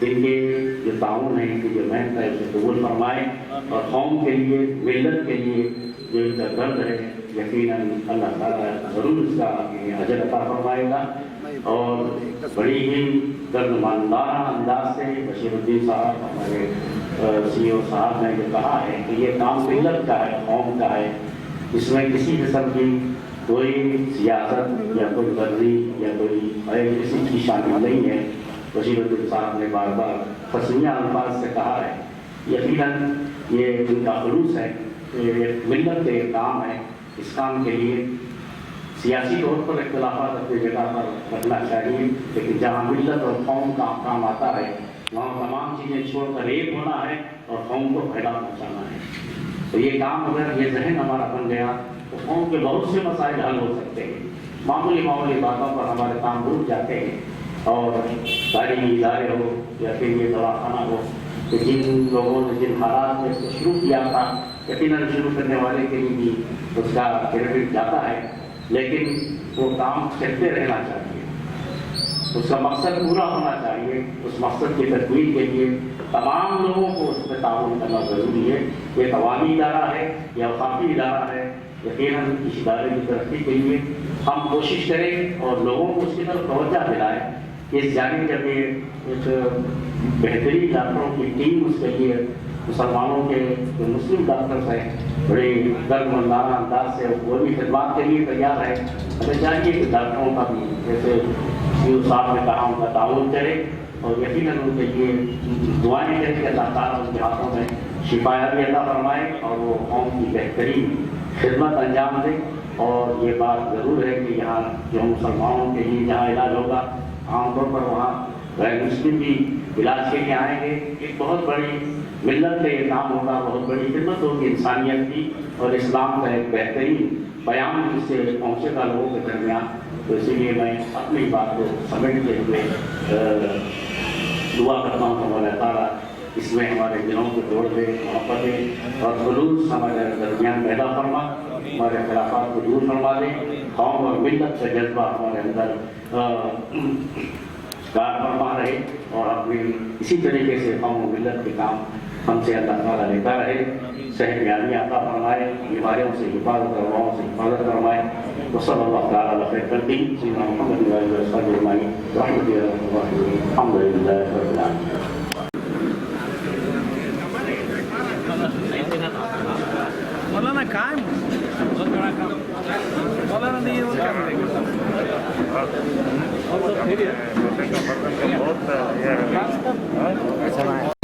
S5: इनके जो ताउन है, इनकी जो मेहनत है उसे कबूल फरमाए और कौम के लिए, मिल्लत के लिए जो इनका दर्द है यकीनन अल्लाह ताला ज़रूर इसका अजर अता फरमाएगा। और बड़ी ही दर्दमंदाना अंदाज से बशीरुद्दीन साहब, हमारे CEO साहब ने जो कहा है कि ये काम मिल्लत का है, कौम का है, इसमें किसी किस्म की कोई सियासत या कोई गर्जी या कोई किसी की शामिल नहीं है। बशीरुद्दीन साहब ने बार बार फसलिया अल्फाज से कहा है, यकीनन ये उनका खुलूस है कि मिल्लत के काम है। इस काम के लिए सियासी तौर पर इख्तिलाफात अपनी जगह पर रखना चाहिए, लेकिन जहाँ मिल्लत और कौम का काम आता है वहाँ तमाम चीज़ें छोड़कर एक होना है और कौम को फायदा पहुँचाना है। तो ये काम अगर ये जहन हमारा बन गया तो कौम के बहुत से मसाइल हल हो सकते हैं। मामूली बातों पर हमारे काम रुक जाते हैं और तालीमी इदारे हो या फिर ये दवाखाना हो, तो जिन लोगों ने जिन हालात में इसको शुरू किया था, यकीनन शुरू करने वाले के लिए भी उसका क्रेडिट जाता है, लेकिन वो काम चलते रहना चाहिए, उसका मकसद पूरा होना चाहिए। उस मकसद की तकमील के लिए तमाम लोगों को उसमें ताउन करना ज़रूरी है। ये अवामी इदारा है या वफाकी इदारा है, यकीनन इस इदारे की तरक्की के लिए हम कोशिश करें और लोगों को उसकी तरफ तवज्जो दिलाएं कि इस जाने जब ये एक बेहतरीन डॉक्टरों की टीम उसके लिए मुसलमानों के जो मुस्लिम डॉक्टर्स हैं बड़े दर्दमंदाना अंदाज से वो भी खिदमत के लिए तैयार है। हमें चाहिए कि डॉक्टरों का भी जैसे CEO साहब ने कहा उनका ताउन करें और यकीनन उनके लिए दुआएं करें कि अल्लाह ताला उनके हाथों में शिफाया भी अता फरमाए और वो कौम की बेहतरीन खिदमत अंजाम दें। और ये बात ज़रूर है कि यहाँ जो मुसलमानों के लिए जहाँ इलाज होगा, आमतौर पर वहाँ गैर मुस्लिम भी इलाज के लिए आएंगे। एक बहुत बड़ी मिल्लत का ये काम होगा, बहुत बड़ी खिदमत होगी इंसानियत की और इस्लाम का एक बेहतरीन बयान जिससे पहुँचेगा लोगों के दरमियान। तो इसीलिए मैं अपनी बात को समेटते हुए दुआ करता हूँ कि मौला ताला इसमें हमारे दिलों को जोड़ दे, मोहब्बतें और खुलूस हमारे दरमियान पैदा फरमा, हमारे खिलाफात को दूर फरमा दे, कौम और मिल्लत का जज्बा हमारे अंदर कार फरमा रहे और अपनी इसी तरीके से कौम और मिल्लत के काम हमसे अल्लाह ताला लेता रहे। सेहत यानी आता फरमाए, बीमारियों से हिफाजत, दवाओं से हिफाजत फरमाए। तो सल्लल्लाहु ताला अलैहि व सल्लम सय्यिदना मुहम्मद व आलिहि व सल्लम अल्हम्दुलिल्लाह रब्बिल आलमीन।
S6: मौलाना काय मौलाना नहीं
S4: बहुत